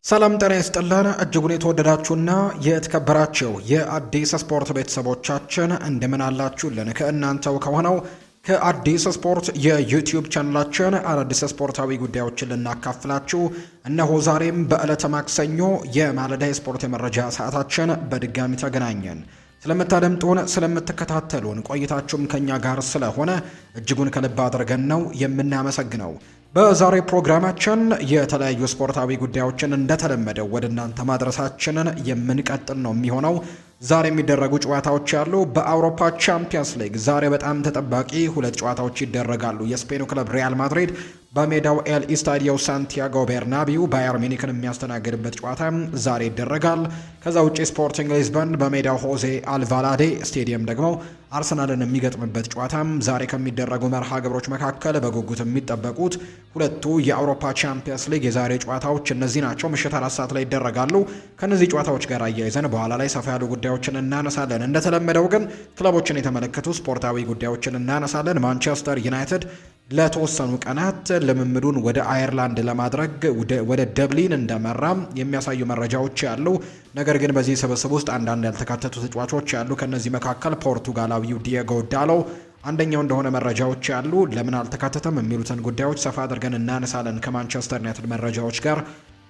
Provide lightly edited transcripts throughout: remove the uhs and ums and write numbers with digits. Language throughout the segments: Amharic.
ሰላም ጤና ይስጥልን እጅጉን የተወደዳችሁና የተከበራችሁ የአዲስ ስፖርት ቤተሰቦቻችን እንደምን አላችሁልን? ከእናንተው ከሆነው ከአዲስ ስፖርት የዩቲዩብ ቻናላችን አዳዲስ ስፖርታዊ ጉዳዮችን ልናካፍላችሁ እነሆ ዛሬም በዕለተ ማክሰኞ የማለዳ የስፖርት የመረጃ ሰዓታችን በድጋሚ ተገናኘን። ስለምታደምጡን ስለምትከታተሉን ቆይታችሁም ከኛ ጋር ስለሆነ እጅጉን ከልብ አድርገን ነው የምናመሰግነው። በዛሬ ፕሮግራማችን የተለያዩ ስፖርታዊ ጉዳዮችን እንደተለመደው ወደ እናንተ ማድረሳችንን የምንቀጥል ነው የሚሆነው። ዛሬ የሚደረጉ ጨዋታዎች ያሉ በአውሮፓ ቻምፒየንስ ሊግ ዛሬ በጣም ተጠባቂ ሁለት ጨዋታዎች ይደረጋሉ። የስፔኑ ክለብ ሪያል ማድሪድ በሜዳው ኤል ኢስታዲዮ ሳንቲያጎ ቤርናቢው ባየር ሚኒክን የሚያስተናግድበት ጨዋታ ዛሬ ይደረጋል። ከዛ ውጪ ስፖርቲንግ ሊዝበን በሜዳው ሆዜ አልቫላዴ ስቴዲየም ደግሞ አርሰናልን የሚገጥምበት ጨዋታም ዛሬ ከሚደረጉ መርሃ ግብሮች መካከል በጉጉት የሚጠበቁት ሁለቱ የአውሮፓ ቻምፒየንስ ሊግ የዛሬ ጨዋታዎች እነዚህ ናቸው። ምሽት 4 ሰዓት ላይ ይደረጋሉ። ከነዚህ ጨዋታዎች ጋር አያይዘን በኋላ ላይ ሰፋ ያሉ ጉዳዮችን እናነሳለን። እንደተለመደው ግን ክለቦችን የተመለከቱ ስፖርታዊ ጉዳዮችን እናነሳለን። ማንቸስተር ዩናይትድ ለተወሰኑ ቀናት ልምምዱን ወደ አየርላንድ ለማድረግ ወደ ደብሊን እንደመራ የሚያሳዩ መረጃዎች ያሉ፣ ነገር ግን በዚህ ስብስብ ውስጥ አንዳንድ ያልተካተቱ ተጫዋቾች ያሉ። ከነዚህ መካከል ፖርቱጋላዊው ዲየጎ ዳሎ አንደኛው እንደሆነ መረጃዎች ያሉ። ለምን አልተካተተም የሚሉትን ጉዳዮች ሰፋ አድርገን እናነሳለን ከማንቸስተር ዩናይትድ መረጃዎች ጋር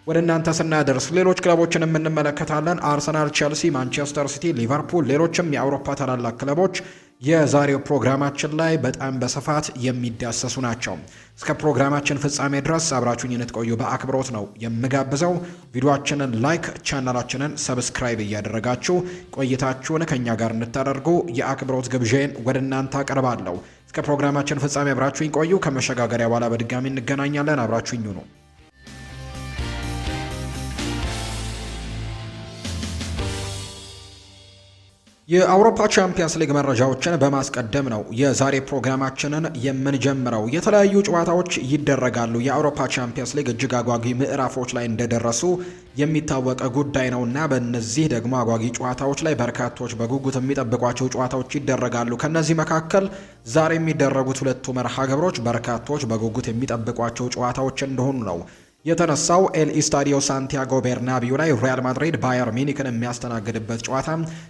ወደ እናንተ ስናደርስ ሌሎች ክለቦችን እንመለከታለን። አርሰናል፣ ቼልሲ፣ ማንቸስተር ሲቲ፣ ሊቨርፑል፣ ሌሎችም የአውሮፓ ታላላቅ ክለቦች የዛሬው ፕሮግራማችን ላይ በጣም በስፋት የሚዳሰሱ ናቸው። እስከ ፕሮግራማችን ፍጻሜ ድረስ አብራችሁኝ እንድትቆዩ በአክብሮት ነው የምጋብዘው። ቪዲዮአችንን ላይክ፣ ቻናላችንን ሰብስክራይብ እያደረጋችሁ ቆይታችሁን ከኛ ጋር እንድታደርጉ የአክብሮት ግብዣን ወደ እናንተ አቀርባለሁ። እስከ ፕሮግራማችን ፍጻሜ አብራችሁኝ ቆዩ። ከመሸጋገሪያ በኋላ በድጋሚ እንገናኛለን። አብራችሁኝ ነው። የአውሮፓ ቻምፒየንስ ሊግ መረጃዎችን በማስቀደም ነው የዛሬ ፕሮግራማችንን የምንጀምረው። የተለያዩ ጨዋታዎች ይደረጋሉ። የአውሮፓ ቻምፒየንስ ሊግ እጅግ አጓጊ ምዕራፎች ላይ እንደደረሱ የሚታወቅ ጉዳይ ነውና በእነዚህ ደግሞ አጓጊ ጨዋታዎች ላይ በርካቶች በጉጉት የሚጠብቋቸው ጨዋታዎች ይደረጋሉ። ከነዚህ መካከል ዛሬ የሚደረጉት ሁለቱ መርሃ ግብሮች በርካቶች በጉጉት የሚጠብቋቸው ጨዋታዎች እንደሆኑ ነው የተነሳው። ኤል ኢስታዲዮ ሳንቲያጎ ቤርናቢው ላይ ሪያል ማድሪድ ባየር ሚኒክን የሚያስተናግድበት ጨዋታ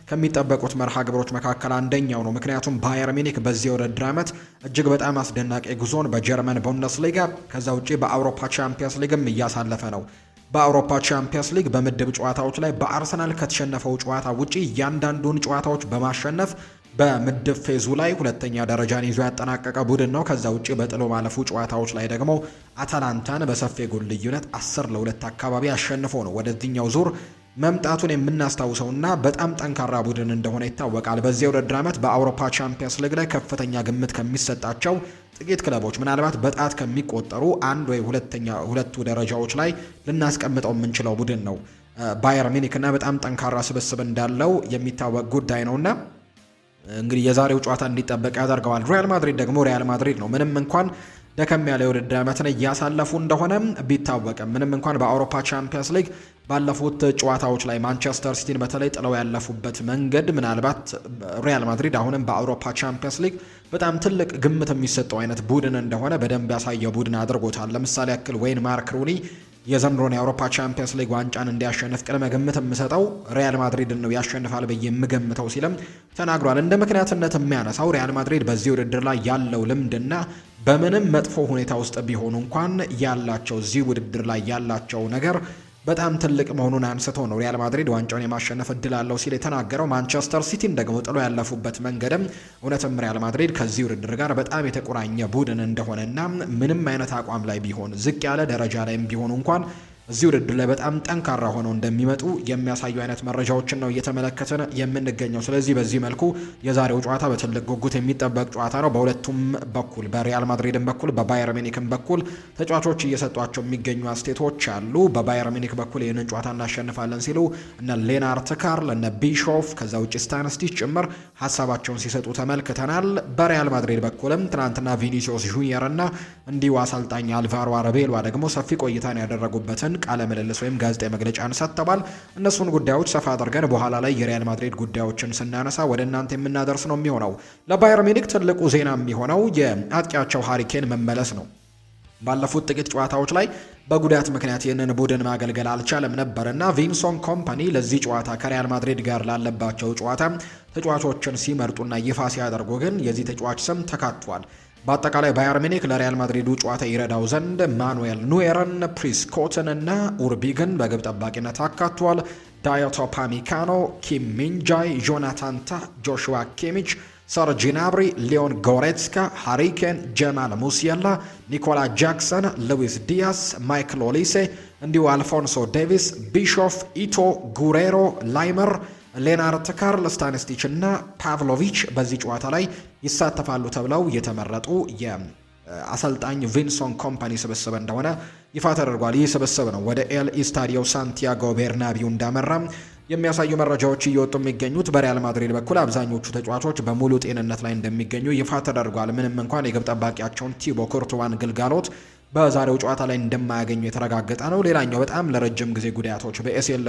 ከሚጠበቁት መርሃ ግብሮች መካከል አንደኛው ነው። ምክንያቱም ባየር ሚኒክ በዚህ የውድድር ዓመት እጅግ በጣም አስደናቂ ጉዞን በጀርመን ቡንደስሊጋ ከዛ ውጪ በአውሮፓ ቻምፒየንስ ሊግም እያሳለፈ ነው። በአውሮፓ ቻምፒየንስ ሊግ በምድብ ጨዋታዎች ላይ በአርሰናል ከተሸነፈው ጨዋታ ውጪ እያንዳንዱን ጨዋታዎች በማሸነፍ በምድብ ፌዙ ላይ ሁለተኛ ደረጃን ይዞ ያጠናቀቀ ቡድን ነው። ከዛ ውጪ በጥሎ ማለፉ ጨዋታዎች ላይ ደግሞ አታላንታን በሰፊ ጎል ልዩነት 10-2 አካባቢ አሸንፎ ነው ወደዚህኛው ዙር መምጣቱን የምናስታውሰውና በጣም ጠንካራ ቡድን እንደሆነ ይታወቃል። በዚህ የውድድር ዓመት በአውሮፓ ቻምፒየንስ ሊግ ላይ ከፍተኛ ግምት ከሚሰጣቸው ጥቂት ክለቦች ምናልባት በጣት ከሚቆጠሩ አንድ ወይ ሁለቱ ደረጃዎች ላይ ልናስቀምጠው የምንችለው ቡድን ነው ባየር ሚኒክ እና በጣም ጠንካራ ስብስብ እንዳለው የሚታወቅ ጉዳይ ነውና እንግዲህ የዛሬው ጨዋታ እንዲጠበቅ ያደርገዋል። ሪያል ማድሪድ ደግሞ ሪያል ማድሪድ ነው። ምንም እንኳን ደከም ያለ የውድድር ዓመትን እያሳለፉ እንደሆነ ቢታወቅም ምንም እንኳን በአውሮፓ ቻምፒየንስ ሊግ ባለፉት ጨዋታዎች ላይ ማንቸስተር ሲቲን በተለይ ጥለው ያለፉበት መንገድ ምናልባት ሪያል ማድሪድ አሁንም በአውሮፓ ቻምፒየንስ ሊግ በጣም ትልቅ ግምት የሚሰጠው አይነት ቡድን እንደሆነ በደንብ ያሳየ ቡድን አድርጎታል። ለምሳሌ ያክል ወይን ማርክ ሩኒ የዘንድሮን የአውሮፓ ቻምፒየንስ ሊግ ዋንጫን እንዲያሸንፍ ቅድመ ግምት የምሰጠው ሪያል ማድሪድን ነው ያሸንፋል ብዬ የምገምተው ሲልም ተናግሯል። እንደ ምክንያትነት የሚያነሳው ሪያል ማድሪድ በዚህ ውድድር ላይ ያለው ልምድና በምንም መጥፎ ሁኔታ ውስጥ ቢሆኑ እንኳን ያላቸው እዚህ ውድድር ላይ ያላቸው ነገር በጣም ትልቅ መሆኑን አንስቶ ነው ሪያል ማድሪድ ዋንጫውን የማሸነፍ እድል አለው ሲል የተናገረው። ማንቸስተር ሲቲን ደግሞ ጥሎ ያለፉበት መንገድም እውነትም ሪያል ማድሪድ ከዚህ ውድድር ጋር በጣም የተቆራኘ ቡድን እንደሆነና ምንም አይነት አቋም ላይ ቢሆን ዝቅ ያለ ደረጃ ላይም ቢሆኑ እንኳን እዚህ ውድድር ላይ በጣም ጠንካራ ሆነው እንደሚመጡ የሚያሳዩ አይነት መረጃዎችን ነው እየተመለከትን የምንገኘው። ስለዚህ በዚህ መልኩ የዛሬው ጨዋታ በትልቅ ጉጉት የሚጠበቅ ጨዋታ ነው። በሁለቱም በኩል በሪያል ማድሪድም በኩል በባየር ሚኒክም በኩል ተጫዋቾች እየሰጧቸው የሚገኙ አስቴቶች አሉ። በባየር ሚኒክ በኩል ይህንን ጨዋታ እናሸንፋለን ሲሉ እነ ሌናርት ካርል እነ ቢሾፍ ከዛ ውጭ ስታንስቲች ጭምር ሀሳባቸውን ሲሰጡ ተመልክተናል። በሪያል ማድሪድ በኩልም ትናንትና ቪኒሲዮስ ጁኒየር እና እንዲሁ አሰልጣኝ አልቫሮ አረቤሏ ደግሞ ሰፊ ቆይታን ያደረጉበትን ቃለ ምልልስ ወይም ጋዜጣዊ መግለጫን ሰጥተዋል። እነሱን ጉዳዮች ሰፋ አድርገን በኋላ ላይ የሪያል ማድሪድ ጉዳዮችን ስናነሳ ወደ እናንተ የምናደርስ ነው የሚሆነው። ለባየር ሚኒክ ትልቁ ዜና የሚሆነው የአጥቂያቸው ሃሪ ኬን መመለስ ነው። ባለፉት ጥቂት ጨዋታዎች ላይ በጉዳት ምክንያት ይህንን ቡድን ማገልገል አልቻለም ነበርና ቪንሰንት ኮምፓኒ ለዚህ ጨዋታ ከሪያል ማድሪድ ጋር ላለባቸው ጨዋታ ተጫዋቾችን ሲመርጡና ይፋ ሲያደርጉ ግን የዚህ ተጫዋች ስም ተካቷል። በአጠቃላይ ባየር ሚኒክ ለሪያል ማድሪዱ ጨዋታ ይረዳው ዘንድ ማኑኤል ኑየርን፣ ፕሪስኮትን እና ኡርቢግን በግብ ጠባቂነት አካቷል። ዳዮቶ ፓሚካኖ፣ ኪም ሚንጃይ፣ ጆናታን ታህ፣ ጆሹዋ ኪሚች፣ ሰርጂ ናብሪ፣ ሊዮን ጎሬትስካ፣ ሃሪኬን፣ ጀማል ሙሲያላ፣ ኒኮላ ጃክሰን፣ ሉዊስ ዲያስ፣ ማይክል ኦሊሴ እንዲሁ አልፎንሶ ዴቪስ፣ ቢሾፍ፣ ኢቶ፣ ጉሬሮ፣ ላይመር፣ ሌናርት ካርል፣ ስታኒስቲች እና ፓቭሎቪች በዚህ ጨዋታ ላይ ይሳተፋሉ ተብለው የተመረጡ የአሰልጣኝ ቪንሰንት ኮምፓኒ ስብስብ እንደሆነ ይፋ ተደርጓል። ይህ ስብስብ ነው ወደ ኤል ኢስታዲዮ ሳንቲያጎ ቤርናቢው እንዳመራ የሚያሳዩ መረጃዎች እየወጡ የሚገኙት። በሪያል ማድሪድ በኩል አብዛኞቹ ተጫዋቾች በሙሉ ጤንነት ላይ እንደሚገኙ ይፋ ተደርጓል። ምንም እንኳን የግብ ጠባቂያቸውን ቲቦ ኩርቱዋን ግልጋሎት በዛሬው ጨዋታ ላይ እንደማያገኙ የተረጋገጠ ነው። ሌላኛው በጣም ለረጅም ጊዜ ጉዳቶች በኤሲኤል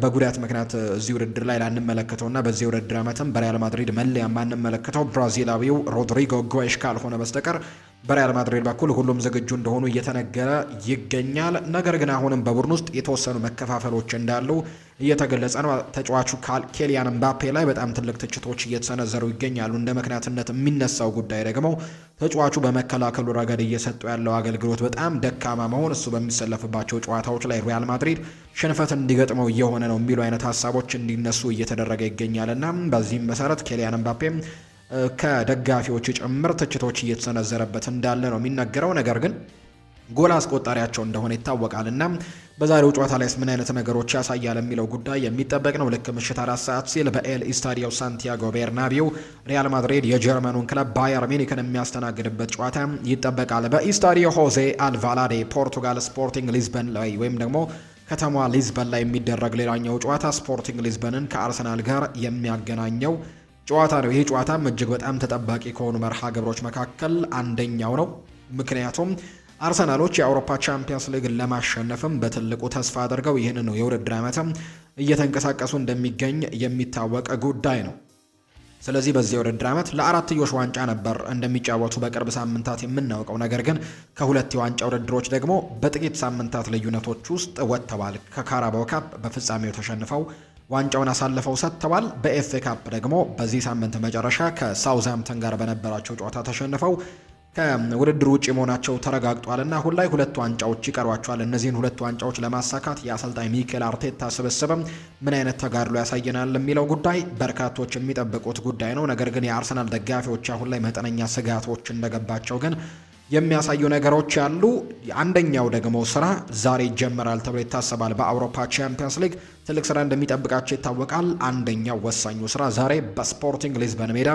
በጉዳት ምክንያት እዚህ ውድድር ላይ ላንመለከተውና በዚህ ውድድር ዓመትም በሪያል ማድሪድ መለያ ማንመለከተው ብራዚላዊው ሮድሪጎ ጎይሽ ካልሆነ በስተቀር በሪያል ማድሪድ በኩል ሁሉም ዝግጁ እንደሆኑ እየተነገረ ይገኛል። ነገር ግን አሁንም በቡድን ውስጥ የተወሰኑ መከፋፈሎች እንዳሉ እየተገለጸ ነው። ተጫዋቹ ኬሊያን ምባፔ ላይ በጣም ትልቅ ትችቶች እየተሰነዘሩ ይገኛሉ። እንደ ምክንያትነት የሚነሳው ጉዳይ ደግሞ ተጫዋቹ በመከላከሉ ረገድ እየሰጠው ያለው አገልግሎት በጣም ደካማ መሆን፣ እሱ በሚሰለፍባቸው ጨዋታዎች ላይ ሪያል ማድሪድ ሽንፈት እንዲገጥመው እየሆነ ነው የሚሉ አይነት ሀሳቦች እንዲነሱ እየተደረገ ይገኛልና በዚህም መሰረት ኬሊያን ምባፔም ከደጋፊዎች ጭምር ትችቶች እየተሰነዘረበት እንዳለ ነው የሚነገረው። ነገር ግን ጎል አስቆጣሪያቸው እንደሆነ ይታወቃል እና በዛሬው ጨዋታ ላይ ምን አይነት ነገሮች ያሳያል የሚለው ጉዳይ የሚጠበቅ ነው። ልክ ምሽት 4 ሰዓት ሲል በኤል ኢስታዲዮ ሳንቲያጎ ቤርናቢው ሪያል ማድሪድ የጀርመኑን ክለብ ባየር ሚኒክን የሚያስተናግድበት ጨዋታ ይጠበቃል። በኢስታዲዮ ሆዜ አልቫላዴ ፖርቱጋል ስፖርቲንግ ሊዝበን ላይ ወይም ደግሞ ከተማዋ ሊዝበን ላይ የሚደረግ ሌላኛው ጨዋታ ስፖርቲንግ ሊዝበንን ከአርሰናል ጋር የሚያገናኘው ጨዋታ ነው። ይህ ጨዋታም እጅግ በጣም ተጠባቂ ከሆኑ መርሃ ግብሮች መካከል አንደኛው ነው። ምክንያቱም አርሰናሎች የአውሮፓ ቻምፒየንስ ሊግን ለማሸነፍም በትልቁ ተስፋ አድርገው ይህን ነው የውድድር ዓመትም እየተንቀሳቀሱ እንደሚገኝ የሚታወቅ ጉዳይ ነው። ስለዚህ በዚህ የውድድር ዓመት ለአራትዮሽ ዋንጫ ነበር እንደሚጫወቱ በቅርብ ሳምንታት የምናውቀው። ነገር ግን ከሁለት የዋንጫ ውድድሮች ደግሞ በጥቂት ሳምንታት ልዩነቶች ውስጥ ወጥተዋል። ከካራባው ካፕ በፍጻሜው ተሸንፈው ዋንጫውን አሳልፈው ሰጥተዋል። በኤፍኤ ካፕ ደግሞ በዚህ ሳምንት መጨረሻ ከሳውዝሃምፕተን ጋር በነበራቸው ጨዋታ ተሸንፈው ከውድድር ውጭ መሆናቸው ተረጋግጧልና አሁን ላይ 2 ዋንጫዎች ይቀሯቸዋል። እነዚህን 2 ዋንጫዎች ለማሳካት የአሰልጣኝ ሚኬል አርቴታ ስብስብም ምን አይነት ተጋድሎ ያሳየናል የሚለው ጉዳይ በርካቶች የሚጠብቁት ጉዳይ ነው። ነገር ግን የአርሰናል ደጋፊዎች አሁን ላይ መጠነኛ ስጋቶች እንደገባቸው ግን የሚያሳዩ ነገሮች ያሉ። አንደኛው ደግሞ ስራ ዛሬ ይጀምራል ተብሎ ይታሰባል። በአውሮፓ ቻምፒየንስ ሊግ ትልቅ ስራ እንደሚጠብቃቸው ይታወቃል። አንደኛው ወሳኙ ስራ ዛሬ በስፖርቲንግ ሊዝበን ሜዳ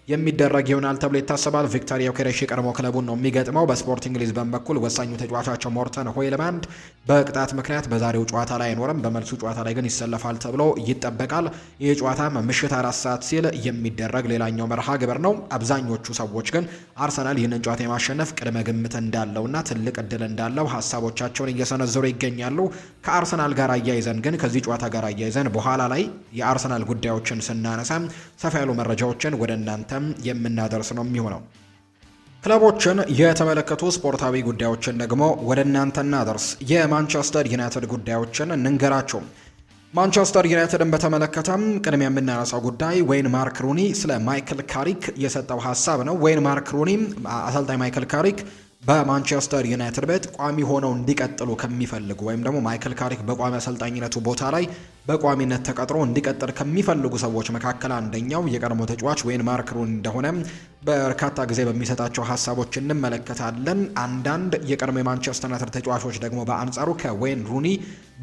የሚደረግ ይሆናል ተብሎ ይታሰባል። ቪክቶር ዮኬሬሽ የቀድሞ ክለቡን ነው የሚገጥመው። በስፖርቲንግ ሊዝበን በኩል ወሳኙ ተጫዋቻቸው ሞርተን ሆይለማንድ በቅጣት ምክንያት በዛሬው ጨዋታ ላይ አይኖርም። በመልሱ ጨዋታ ላይ ግን ይሰለፋል ተብሎ ይጠበቃል። ይህ ጨዋታ ምሽት 4 ሰዓት ሲል የሚደረግ ሌላኛው መርሃ ግብር ነው። አብዛኞቹ ሰዎች ግን አርሰናል ይህንን ጨዋታ የማሸነፍ ቅድመ ግምት እንዳለውና ትልቅ እድል እንዳለው ሀሳቦቻቸውን እየሰነዘሩ ይገኛሉ። ከአርሰናል ጋር አያይዘን ግን ከዚህ ጨዋታ ጋር አያይዘን በኋላ ላይ የአርሰናል ጉዳዮችን ስናነሳ ሰፋ ያሉ መረጃዎችን ወደ እናንተ የምናደርስ ነው የሚሆነው። ክለቦችን የተመለከቱ ስፖርታዊ ጉዳዮችን ደግሞ ወደ እናንተ እናደርስ። የማንቸስተር ዩናይትድ ጉዳዮችን እንንገራቸው። ማንቸስተር ዩናይትድን በተመለከተም ቅድሚያ የምናነሳው ጉዳይ ወይን ማርክ ሩኒ ስለ ማይክል ካሪክ የሰጠው ሀሳብ ነው። ወይን ማርክ ሩኒ አሰልጣኝ ማይክል ካሪክ በማንቸስተር ዩናይትድ ቤት ቋሚ ሆነው እንዲቀጥሉ ከሚፈልጉ ወይም ደግሞ ማይክል ካሪክ በቋሚ አሰልጣኝነቱ ቦታ ላይ በቋሚነት ተቀጥሮ እንዲቀጥል ከሚፈልጉ ሰዎች መካከል አንደኛው የቀድሞ ተጫዋች ወይን ማርክ ሩኒ እንደሆነ በርካታ ጊዜ በሚሰጣቸው ሀሳቦች እንመለከታለን። አንዳንድ የቀድሞ የማንቸስተር ዩናይትድ ተጫዋቾች ደግሞ በአንጻሩ ከወይን ሩኒ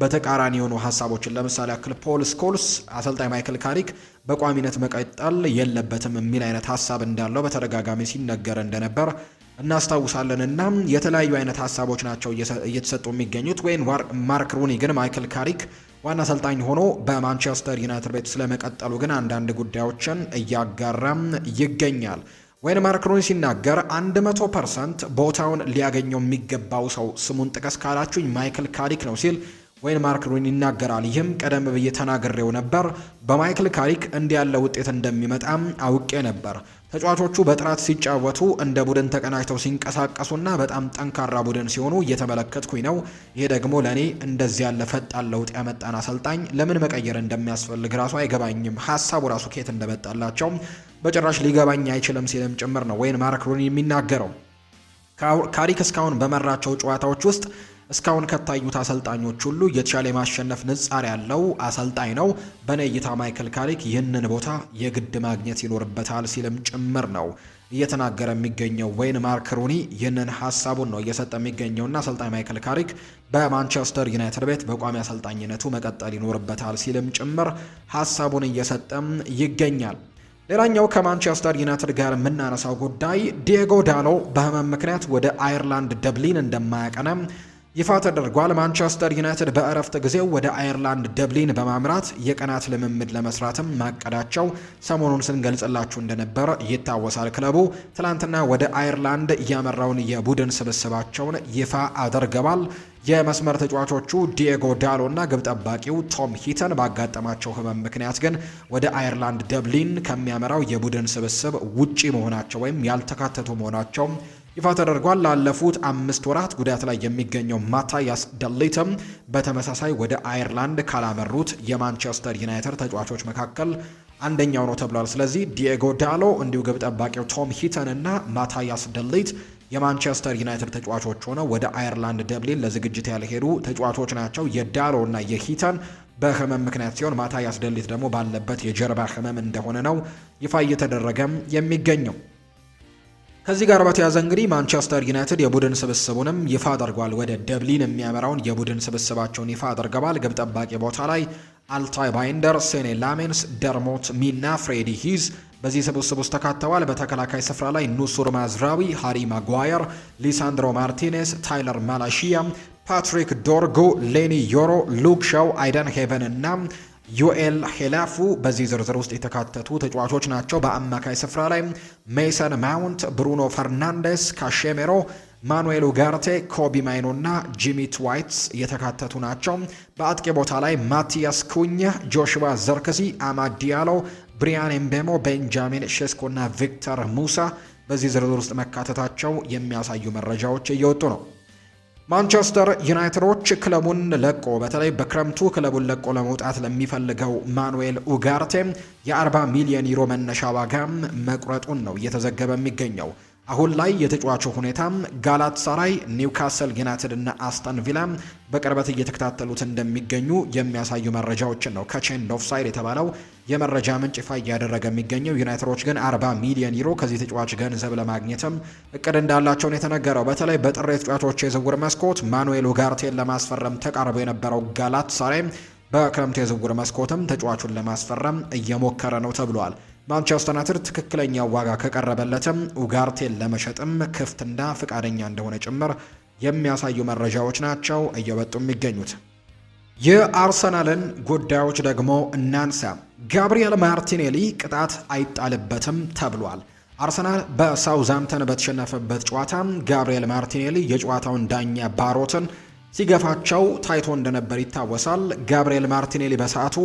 በተቃራኒ የሆኑ ሀሳቦችን ለምሳሌ ያክል ፖል ስኮልስ አሰልጣኝ ማይክል ካሪክ በቋሚነት መቀጠል የለበትም የሚል አይነት ሀሳብ እንዳለው በተደጋጋሚ ሲነገር እንደነበር እናስታውሳለን። እና የተለያዩ አይነት ሀሳቦች ናቸው እየተሰጡ የሚገኙት። ወይን ማርክ ሩኒ ግን ማይክል ካሪክ ዋና አሰልጣኝ ሆኖ በማንቸስተር ዩናይትድ ቤት ስለመቀጠሉ ግን አንዳንድ ጉዳዮችን እያጋራም ይገኛል። ወይን ማርክ ሩኒ ሲናገር 100% ቦታውን ሊያገኘው የሚገባው ሰው ስሙን ጥቀስ ካላችሁኝ ማይክል ካሪክ ነው ሲል ወይን ማርክ ሩኒ ይናገራል። ይህም ቀደም ብዬ ተናግሬው ነበር። በማይክል ካሪክ እንዲህ ያለ ውጤት እንደሚመጣም አውቄ ነበር። ተጫዋቾቹ በጥራት ሲጫወቱ፣ እንደ ቡድን ተቀናጅተው ሲንቀሳቀሱና በጣም ጠንካራ ቡድን ሲሆኑ እየተመለከትኩኝ ነው። ይሄ ደግሞ ለእኔ እንደዚህ ያለ ፈጣን ለውጥ ያመጣን አሰልጣኝ ለምን መቀየር እንደሚያስፈልግ ራሱ አይገባኝም። ሀሳቡ ራሱ ከየት እንደመጣላቸው በጭራሽ ሊገባኝ አይችልም ሲልም ጭምር ነው ወይን ማርክ ሩኒ የሚናገረው። ካሪክ እስካሁን በመራቸው ጨዋታዎች ውስጥ እስካሁን ከታዩት አሰልጣኞች ሁሉ የተሻለ የማሸነፍ ንጻር ያለው አሰልጣኝ ነው። በእኔ እይታ ማይክል ካሪክ ይህንን ቦታ የግድ ማግኘት ይኖርበታል ሲልም ጭምር ነው እየተናገረ የሚገኘው። ወይን ማርክ ሩኒ ይህንን ሀሳቡን ነው እየሰጠ የሚገኘውና አሰልጣኝ ማይክል ካሪክ በማንቸስተር ዩናይትድ ቤት በቋሚ አሰልጣኝነቱ መቀጠል ይኖርበታል ሲልም ጭምር ሀሳቡን እየሰጠም ይገኛል። ሌላኛው ከማንቸስተር ዩናይትድ ጋር የምናነሳው ጉዳይ ዲየጎ ዳሎ በህመም ምክንያት ወደ አየርላንድ ደብሊን እንደማያቀና ይፋ ተደርጓል። ማንቸስተር ዩናይትድ በእረፍት ጊዜው ወደ አየርላንድ ደብሊን በማምራት የቀናት ልምምድ ለመስራትም ማቀዳቸው ሰሞኑን ስንገልጽላችሁ እንደነበረ ይታወሳል። ክለቡ ትላንትና ወደ አየርላንድ ያመራውን የቡድን ስብስባቸውን ይፋ አድርገዋል። የመስመር ተጫዋቾቹ ዲየጎ ዳሎ እና ግብ ጠባቂው ቶም ሂተን ባጋጠማቸው ህመም ምክንያት ግን ወደ አየርላንድ ደብሊን ከሚያመራው የቡድን ስብስብ ውጪ መሆናቸው ወይም ያልተካተቱ መሆናቸው ይፋ ተደርጓል። ላለፉት 5 ወራት ጉዳት ላይ የሚገኘው ማታያስ ደሊትም በተመሳሳይ ወደ አየርላንድ ካላመሩት የማንቸስተር ዩናይትድ ተጫዋቾች መካከል አንደኛው ነው ተብሏል። ስለዚህ ዲየጎ ዳሎ እንዲሁ ግብ ጠባቂው ቶም ሂተን እና ማታያስ ደሊት የማንቸስተር ዩናይትድ ተጫዋቾች ሆነው ወደ አየርላንድ ደብሊን ለዝግጅት ያልሄዱ ተጫዋቾች ናቸው። የዳሎ እና የሂተን በህመም ምክንያት ሲሆን ማታያስ ደሊት ደግሞ ባለበት የጀርባ ህመም እንደሆነ ነው ይፋ እየተደረገም የሚገኘው። ከዚህ ጋር በተያያዘ እንግዲህ ማንቸስተር ዩናይትድ የቡድን ስብስቡንም ይፋ አድርጓል። ወደ ደብሊን የሚያመራውን የቡድን ስብስባቸውን ይፋ አድርገዋል። ግብ ጠባቂ ቦታ ላይ አልታይ ባይንደር፣ ሴኔ ላሜንስ፣ ደርሞት ሚና፣ ፍሬዲ ሂዝ በዚህ ስብስብ ውስጥ ተካተዋል። በተከላካይ ስፍራ ላይ ኑሱር ማዝራዊ፣ ሃሪ ማጓየር፣ ሊሳንድሮ ማርቲኔስ፣ ታይለር ማላሺያ፣ ፓትሪክ ዶርጉ፣ ሌኒ ዮሮ፣ ሉክ ሻው፣ አይደን ሄቨን እና ዮኤል ሄላፉ በዚህ ዝርዝር ውስጥ የተካተቱ ተጫዋቾች ናቸው። በአማካይ ስፍራ ላይ ሜሰን ማውንት፣ ብሩኖ ፈርናንዴስ፣ ካሼሜሮ፣ ማኑኤል ኡጋርቴ፣ ኮቢ ማይኖ እና ጂሚ ትዋይትስ የተካተቱ ናቸው። በአጥቂ ቦታ ላይ ማቲያስ ኩኛ፣ ጆሹዋ ዘርክዚ፣ አማድ ዲያሎ፣ ብሪያን ኤምቤሞ፣ ቤንጃሚን ሼስኮ እና ቪክተር ሙሳ በዚህ ዝርዝር ውስጥ መካተታቸው የሚያሳዩ መረጃዎች እየወጡ ነው። ማንቸስተር ዩናይትዶች ክለቡን ለቆ በተለይ በክረምቱ ክለቡን ለቆ ለመውጣት ለሚፈልገው ማኑኤል ኡጋርቴ የ40 ሚሊዮን ዩሮ መነሻ ዋጋም መቁረጡን ነው እየተዘገበ የሚገኘው። አሁን ላይ የተጫዋቹ ሁኔታም ጋላት ሳራይ፣ ኒውካስል ዩናይትድ እና አስተን ቪላ በቅርበት እየተከታተሉት እንደሚገኙ የሚያሳዩ መረጃዎችን ነው ከቼንድ ኦፍ ሳይድ የተባለው የመረጃ ምንጭ ይፋ እያደረገ የሚገኘው። ዩናይትዶች ግን 40 ሚሊዮን ዩሮ ከዚህ ተጫዋች ገንዘብ ለማግኘትም እቅድ እንዳላቸው ነው የተነገረው። በተለይ በጥር የተጫዋቾች የዝውውር መስኮት ማኑኤል ኡጋርቴን ለማስፈረም ተቃርቦ የነበረው ጋላት ሳራይ በክረምቱ የዝውውር መስኮትም ተጫዋቹን ለማስፈረም እየሞከረ ነው ተብሏል። ማንቸስተር ዩናይትድ ትክክለኛ ዋጋ ከቀረበለትም ኡጋርቴን ለመሸጥም ክፍትና ፍቃደኛ እንደሆነ ጭምር የሚያሳዩ መረጃዎች ናቸው እየወጡ የሚገኙት። የአርሰናልን ጉዳዮች ደግሞ እናንሳ። ጋብሪኤል ማርቲኔሊ ቅጣት አይጣልበትም ተብሏል። አርሰናል በሳውዛምተን በተሸነፈበት ጨዋታ ጋብሪኤል ማርቲኔሊ የጨዋታውን ዳኛ ባሮትን ሲገፋቸው ታይቶ እንደነበር ይታወሳል። ጋብሪኤል ማርቲኔሊ በሰዓቱ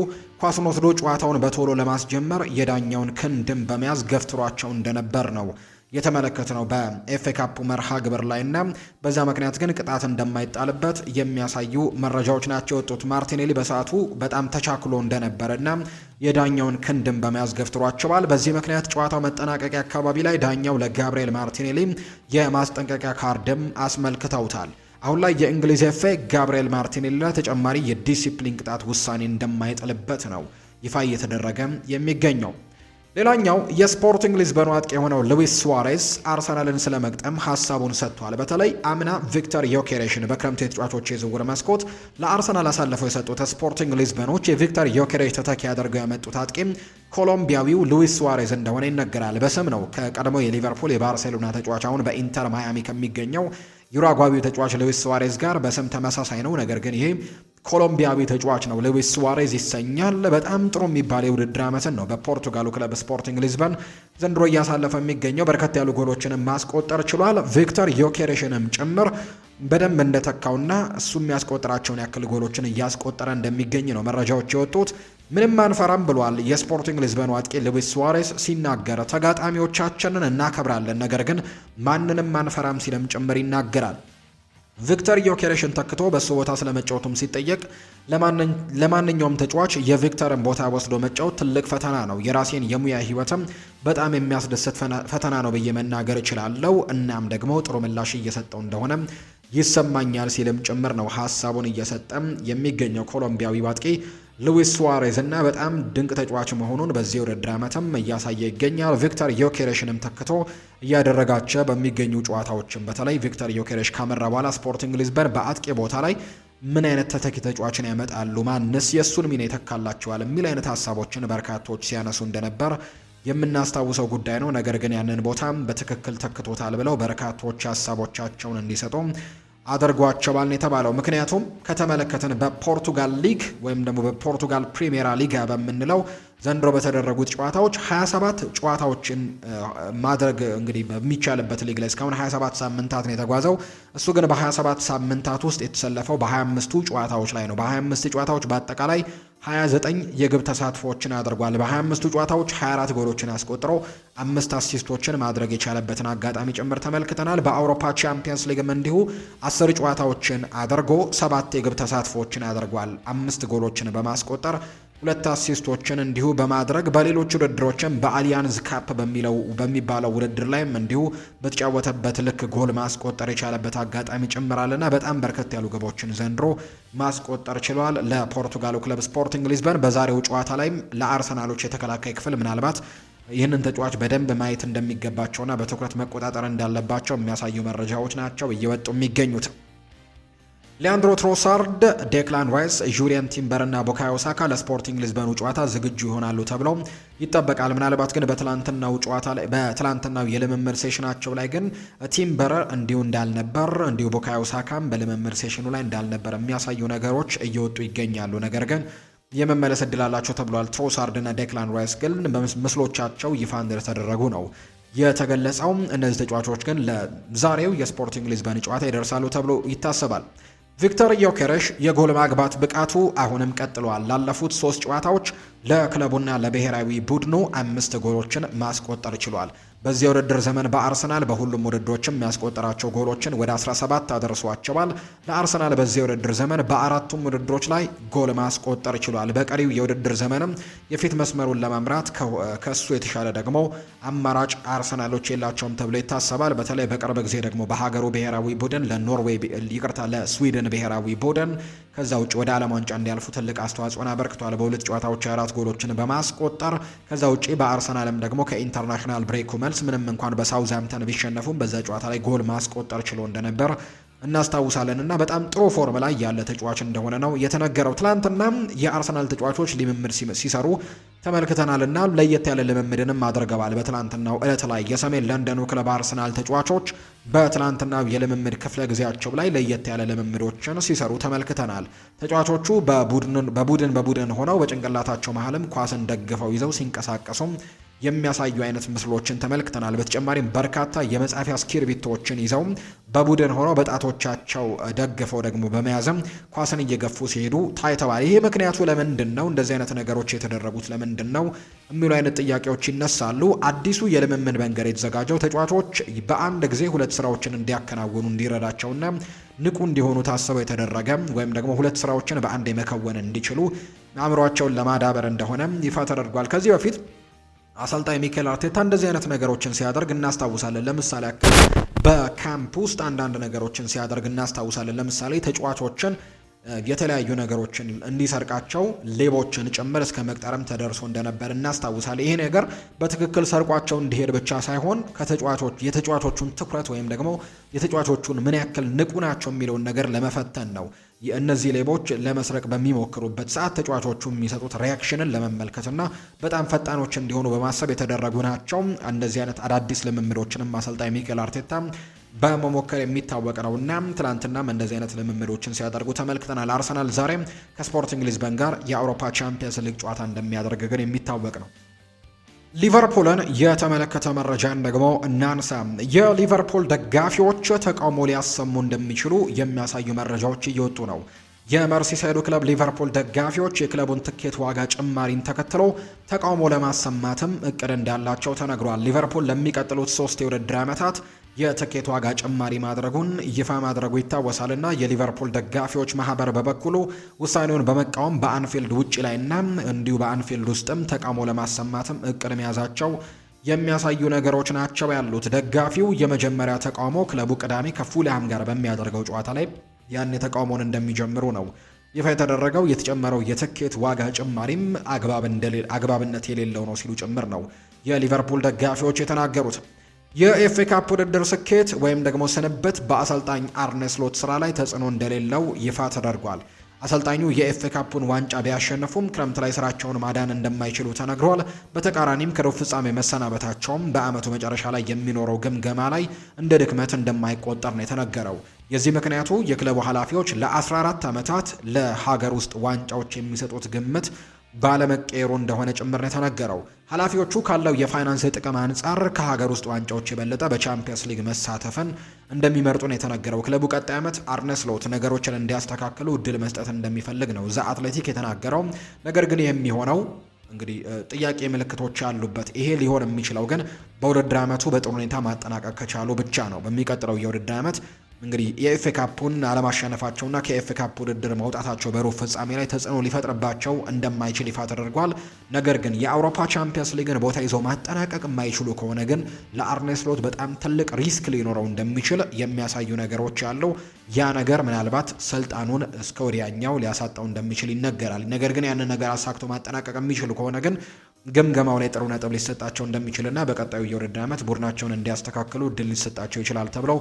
ኳሱን ወስዶ ጨዋታውን በቶሎ ለማስጀመር የዳኛውን ክንድም በመያዝ ገፍትሯቸው እንደነበር ነው የተመለከትነው በኤፍኤ ካፑ መርሃ ግብር ላይና በዛ ምክንያት ግን ቅጣት እንደማይጣልበት የሚያሳዩ መረጃዎች ናቸው የወጡት። ማርቲኔሊ በሰዓቱ በጣም ተቻክሎ እንደነበርና የዳኛውን ክንድም በመያዝ ገፍትሯቸዋል። በዚህ ምክንያት ጨዋታው መጠናቀቂያ አካባቢ ላይ ዳኛው ለጋብሪኤል ማርቲኔሊ የማስጠንቀቂያ ካርድም አስመልክተውታል። አሁን ላይ የእንግሊዝ ኤፍኤ ጋብሪኤል ማርቲኔሊ ተጨማሪ የዲሲፕሊን ቅጣት ውሳኔ እንደማይጥልበት ነው ይፋ እየተደረገ የሚገኘው። ሌላኛው የስፖርቲንግ ሊዝበኑ አጥቂ የሆነው ሉዊስ ሱዋሬዝ አርሰናልን ስለመግጠም ሀሳቡን ሰጥቷል። በተለይ አምና ቪክተር ዮኬሬሽን በክረምቱ የተጫዋቾች የዝውውር መስኮት ለአርሰናል አሳልፈው የሰጡት ስፖርቲንግ ሊዝበኖች የቪክተር ዮኬሬሽ ተተኪ አድርገው ያመጡት አጥቂም ኮሎምቢያዊው ሉዊስ ሱዋሬዝ እንደሆነ ይነገራል። በስም ነው ከቀድሞ የሊቨርፑል የባርሴሎና ተጫዋች አሁን በኢንተር ማያሚ ከሚገኘው ዩራጓዊው ተጫዋች ሉዊስ ሱዋሬዝ ጋር በስም ተመሳሳይ ነው። ነገር ግን ይሄ ኮሎምቢያዊ ተጫዋች ነው። ሉዊስ ሱዋሬዝ ይሰኛል። በጣም ጥሩ የሚባል የውድድር ዓመትን ነው በፖርቱጋሉ ክለብ ስፖርቲንግ ሊዝበን ዘንድሮ እያሳለፈ የሚገኘው። በርከት ያሉ ጎሎችንም ማስቆጠር ችሏል። ቪክተር ዮኬሬሽንም ጭምር በደንብ እንደተካውና እሱ የሚያስቆጥራቸውን ያክል ጎሎችን እያስቆጠረ እንደሚገኝ ነው መረጃዎች የወጡት። ምንም አንፈራም ብሏል የስፖርቲንግ ሊዝበን አጥቂ ሉዊስ ሱዋሬስ ሲናገር። ተጋጣሚዎቻችንን እናከብራለን፣ ነገር ግን ማንንም አንፈራም ሲልም ጭምር ይናገራል። ቪክተር ዮኬሬሽን ተክቶ በሱ ቦታ ስለመጫወቱም ሲጠየቅ ለማንኛውም ተጫዋች የቪክተርን ቦታ ወስዶ መጫወት ትልቅ ፈተና ነው። የራሴን የሙያ ህይወትም በጣም የሚያስደስት ፈተና ነው ብዬ መናገር እችላለሁ። እናም ደግሞ ጥሩ ምላሽ እየሰጠው እንደሆነ ይሰማኛል ሲልም ጭምር ነው ሀሳቡን እየሰጠም የሚገኘው ኮሎምቢያዊ አጥቂ ሉዊስ ሱዋሬዝ እና በጣም ድንቅ ተጫዋች መሆኑን በዚህ ውድድር ዓመትም እያሳየ ይገኛል። ቪክተር ዮኬሬሽንም ተክቶ እያደረጋቸው በሚገኙ ጨዋታዎችም በተለይ ቪክተር ዮኬሬሽ ካመራ በኋላ ስፖርቲንግ ሊዝበን በአጥቂ ቦታ ላይ ምን አይነት ተተኪ ተጫዋችን ያመጣሉ፣ ማንስ የእሱን ሚና ይተካላቸዋል የሚል አይነት ሀሳቦችን በርካቶች ሲያነሱ እንደነበር የምናስታውሰው ጉዳይ ነው። ነገር ግን ያንን ቦታም በትክክል ተክቶታል ብለው በርካቶች ሀሳቦቻቸውን እንዲሰጡ አድርጓቸዋል ነው የተባለው። ምክንያቱም ከተመለከትን በፖርቱጋል ሊግ ወይም ደግሞ በፖርቱጋል ፕሪሜራ ሊጋ በምንለው ዘንድሮ በተደረጉት ጨዋታዎች 27 ጨዋታዎችን ማድረግ እንግዲህ በሚቻልበት ሊግ ላይ እስካሁን 27 ሳምንታት ነው የተጓዘው። እሱ ግን በ27 ሳምንታት ውስጥ የተሰለፈው በ25ቱ ጨዋታዎች ላይ ነው። በ25 ጨዋታዎች በአጠቃላይ 29 የግብ ተሳትፎችን አድርጓል። በ25ቱ ጨዋታዎች 24 ጎሎችን አስቆጥሮ 5 አሲስቶችን ማድረግ የቻለበትን አጋጣሚ ጭምር ተመልክተናል። በአውሮፓ ቻምፒየንስ ሊግም እንዲሁ 10 ጨዋታዎችን አድርጎ 7 የግብ ተሳትፎችን አድርጓል። 5 ጎሎችን በማስቆጠር 2 አሲስቶችን እንዲሁ በማድረግ በሌሎች ውድድሮችም በአሊያንዝ ካፕ በሚባለው ውድድር ላይም እንዲሁ በተጫወተበት ልክ ጎል ማስቆጠር የቻለበት አጋጣሚ ጭምራልና በጣም በርከት ያሉ ግቦችን ዘንድሮ ማስቆጠር ችሏል። ለፖርቱጋሉ ክለብ ስፖርቲንግ ሊዝበን በዛሬው ጨዋታ ላይም ለአርሰናሎች የተከላካይ ክፍል ምናልባት ይህንን ተጫዋች በደንብ ማየት እንደሚገባቸውና በትኩረት መቆጣጠር እንዳለባቸው የሚያሳዩ መረጃዎች ናቸው እየወጡ የሚገኙት። ሊያንድሮ ትሮሳርድ፣ ዴክላን ራይስ፣ ጁሪየን ቲምበር እና ቡካዮ ሳካ ለስፖርቲንግ ሊዝበኑ ጨዋታ ዝግጁ ይሆናሉ ተብሎ ይጠበቃል። ምናልባት ግን በትላንትናው ጨዋታ ላይ በትላንትናው የልምምድ ሴሽናቸው ላይ ግን ቲምበር እንዲሁ እንዳልነበር እንዲሁ ቡካዮ ሳካም በልምምድ ሴሽኑ ላይ እንዳልነበር የሚያሳዩ ነገሮች እየወጡ ይገኛሉ። ነገር ግን የመመለስ እድል አላቸው ተብሏል። ትሮሳርድ እና ዴክላን ራይስ ግን ምስሎቻቸው ይፋ እንደተደረጉ ነው የተገለጸው። እነዚህ ተጫዋቾች ግን ለዛሬው የስፖርቲንግ ሊዝበን ጨዋታ ይደርሳሉ ተብሎ ይታሰባል። ቪክተር ዮኬሬሽ የጎል ማግባት ብቃቱ አሁንም ቀጥሏል። ላለፉት 3 ጨዋታዎች ለክለቡና ለብሔራዊ ቡድኑ 5 ጎሎችን ማስቆጠር ችሏል። በዚህ የውድድር ዘመን በአርሰናል በሁሉም ውድድሮችም የሚያስቆጠራቸው ጎሎችን ወደ 17 አደርሷቸዋል። ለአርሰናል በዚህ የውድድር ዘመን በአራቱም ውድድሮች ላይ ጎል ማስቆጠር ችሏል። በቀሪው የውድድር ዘመንም የፊት መስመሩን ለመምራት ከሱ የተሻለ ደግሞ አማራጭ አርሰናሎች የላቸውም ተብሎ ይታሰባል። በተለይ በቅርብ ጊዜ ደግሞ በሀገሩ ብሔራዊ ቡድን ለስዊድን ብሔራዊ ቡድን ከዛ ውጭ ወደ ዓለም ዋንጫ እንዲያልፉ ትልቅ አስተዋጽኦን አበርክቷል። በሁለት ጨዋታዎች 4 ጎሎችን በማስቆጠር ከዛ ውጭ በአርሰናልም ደግሞ ከኢንተርናሽናል ብሬኩ መልስ ምንም እንኳን በሳውዝሃምፕተን ቢሸነፉም በዛ ጨዋታ ላይ ጎል ማስቆጠር ችሎ እንደነበር እናስታውሳለን እና በጣም ጥሩ ፎርም ላይ ያለ ተጫዋች እንደሆነ ነው የተነገረው። ትላንትና የአርሰናል ተጫዋቾች ልምምድ ሲሰሩ ተመልክተናልና ለየት ያለ ልምምድንም አድርገዋል። በትላንትናው ዕለት ላይ የሰሜን ለንደኑ ክለብ አርሰናል ተጫዋቾች በትላንትናው የልምምድ ክፍለ ጊዜያቸው ላይ ለየት ያለ ልምምዶችን ሲሰሩ ተመልክተናል። ተጫዋቾቹ በቡድን ሆነው በጭንቅላታቸው መሀልም ኳስን ደግፈው ይዘው ሲንቀሳቀሱም የሚያሳዩ አይነት ምስሎችን ተመልክተናል። በተጨማሪም በርካታ የመጻፊያ እስክሪብቶዎችን ይዘው በቡድን ሆነው በጣቶቻቸው ደግፈው ደግሞ በመያዝም ኳስን እየገፉ ሲሄዱ ታይተዋል። ይሄ ምክንያቱ ለምንድን ነው? እንደዚህ አይነት ነገሮች የተደረጉት ለምንድን ነው የሚሉ አይነት ጥያቄዎች ይነሳሉ። አዲሱ የልምምድ መንገድ የተዘጋጀው ተጫዋቾች በአንድ ጊዜ 2 ስራዎችን እንዲያከናውኑ እንዲረዳቸውና ንቁ እንዲሆኑ ታስበው የተደረገ ወይም ደግሞ 2 ስራዎችን በአንድ መከወን እንዲችሉ አእምሯቸውን ለማዳበር እንደሆነ ይፋ ተደርጓል። ከዚህ በፊት አሰልጣኝ ሚኬል አርቴታ እንደዚህ አይነት ነገሮችን ሲያደርግ እናስታውሳለን። ለምሳሌ በካምፕ ውስጥ አንዳንድ ነገሮችን ሲያደርግ እናስታውሳለን። ለምሳሌ ተጫዋቾችን የተለያዩ ነገሮችን እንዲሰርቃቸው ሌቦችን ጭምር እስከ መቅጠርም ተደርሶ እንደነበር እናስታውሳለን። ይሄ ነገር በትክክል ሰርቋቸው እንዲሄድ ብቻ ሳይሆን የተጫዋቾቹን ትኩረት ወይም ደግሞ የተጫዋቾቹን ምን ያክል ንቁ ናቸው የሚለውን ነገር ለመፈተን ነው። የእነዚህ ሌቦች ለመስረቅ በሚሞክሩበት ሰዓት ተጫዋቾቹ የሚሰጡት ሪያክሽንን ለመመልከትና በጣም ፈጣኖች እንዲሆኑ በማሰብ የተደረጉ ናቸው። እንደዚህ አይነት አዳዲስ ልምምዶችንም አሰልጣኝ ሚኬል አርቴታ በመሞከር የሚታወቅ ነውና ትናንትናም እንደዚህ አይነት ልምምዶችን ሲያደርጉ ተመልክተናል። አርሰናል ዛሬም ከስፖርቲንግ ሊዝበን ጋር የአውሮፓ ቻምፒየንስ ሊግ ጨዋታ እንደሚያደርግ ግን የሚታወቅ ነው። ሊቨርፑልን የተመለከተ መረጃን ደግሞ እናንሳ። የሊቨርፑል ደጋፊዎች ተቃውሞ ሊያሰሙ እንደሚችሉ የሚያሳዩ መረጃዎች እየወጡ ነው። የመርሲሳይዱ ክለብ ሊቨርፑል ደጋፊዎች የክለቡን ትኬት ዋጋ ጭማሪን ተከትሎ ተቃውሞ ለማሰማትም እቅድ እንዳላቸው ተነግሯል። ሊቨርፑል ለሚቀጥሉት 3 የውድድር ዓመታት የትኬት ዋጋ ጭማሪ ማድረጉን ይፋ ማድረጉ ይታወሳልና የሊቨርፑል ደጋፊዎች ማህበር በበኩሉ ውሳኔውን በመቃወም በአንፊልድ ውጪ ላይና እንዲሁ በአንፊልድ ውስጥም ተቃውሞ ለማሰማትም እቅድ መያዛቸው የሚያሳዩ ነገሮች ናቸው ያሉት። ደጋፊው የመጀመሪያ ተቃውሞ ክለቡ ቅዳሜ ከፉልሃም ጋር በሚያደርገው ጨዋታ ላይ ያን ተቃውሞን እንደሚጀምሩ ነው ይፋ የተደረገው። የተጨመረው የትኬት ዋጋ ጭማሪም አግባብነት የሌለው ነው ሲሉ ጭምር ነው የሊቨርፑል ደጋፊዎች የተናገሩት። የኤፍኤ ካፕ ውድድር ስኬት ወይም ደግሞ ስንብት በአሰልጣኝ አርነ ስሎት ስራ ላይ ተጽዕኖ እንደሌለው ይፋ ተደርጓል። አሰልጣኙ የኤፍኤ ካፑን ዋንጫ ቢያሸንፉም ክረምት ላይ ስራቸውን ማዳን እንደማይችሉ ተነግሯል። በተቃራኒም ከሩብ ፍጻሜ መሰናበታቸውም በአመቱ መጨረሻ ላይ የሚኖረው ግምገማ ላይ እንደ ድክመት እንደማይቆጠር ነው የተነገረው። የዚህ ምክንያቱ የክለቡ ኃላፊዎች ለ14 ዓመታት ለሀገር ውስጥ ዋንጫዎች የሚሰጡት ግምት ባለመቀየሩ እንደሆነ ጭምር ነው የተነገረው። ኃላፊዎቹ ካለው የፋይናንስ ጥቅም አንጻር ከሀገር ውስጥ ዋንጫዎች የበለጠ በቻምፒየንስ ሊግ መሳተፍን እንደሚመርጡ ነው የተነገረው። ክለቡ ቀጣይ ዓመት አርነ ስሎት ነገሮችን እንዲያስተካክሉ እድል መስጠት እንደሚፈልግ ነው ዘ አትሌቲክ የተናገረው። ነገር ግን የሚሆነው እንግዲህ ጥያቄ ምልክቶች ያሉበት ይሄ ሊሆን የሚችለው ግን በውድድር ዓመቱ በጥሩ ሁኔታ ማጠናቀቅ ከቻሉ ብቻ ነው። በሚቀጥለው የውድድር ዓመት እንግዲህ የኤፍኤ ካፑን አለማሸነፋቸውና ከኤፍኤ ካፕ ውድድር መውጣታቸው በሩብ ፍጻሜ ላይ ተጽዕኖ ሊፈጥርባቸው እንደማይችል ይፋ ተደርጓል። ነገር ግን የአውሮፓ ቻምፒየንስ ሊግን ቦታ ይዘው ማጠናቀቅ የማይችሉ ከሆነ ግን ለአርኔ ስሎት በጣም ትልቅ ሪስክ ሊኖረው እንደሚችል የሚያሳዩ ነገሮች አሉ። ያ ነገር ምናልባት ስልጣኑን እስከ ወዲያኛው ሊያሳጣው እንደሚችል ይነገራል። ነገር ግን ያንን ነገር አሳክቶ ማጠናቀቅ የሚችሉ ከሆነ ግን ግምገማው ላይ ጥሩ ነጥብ ሊሰጣቸው እንደሚችልና በቀጣዩ የውድድር ዓመት ቡድናቸውን እንዲያስተካክሉ እድል ሊሰጣቸው ይችላል ተብለው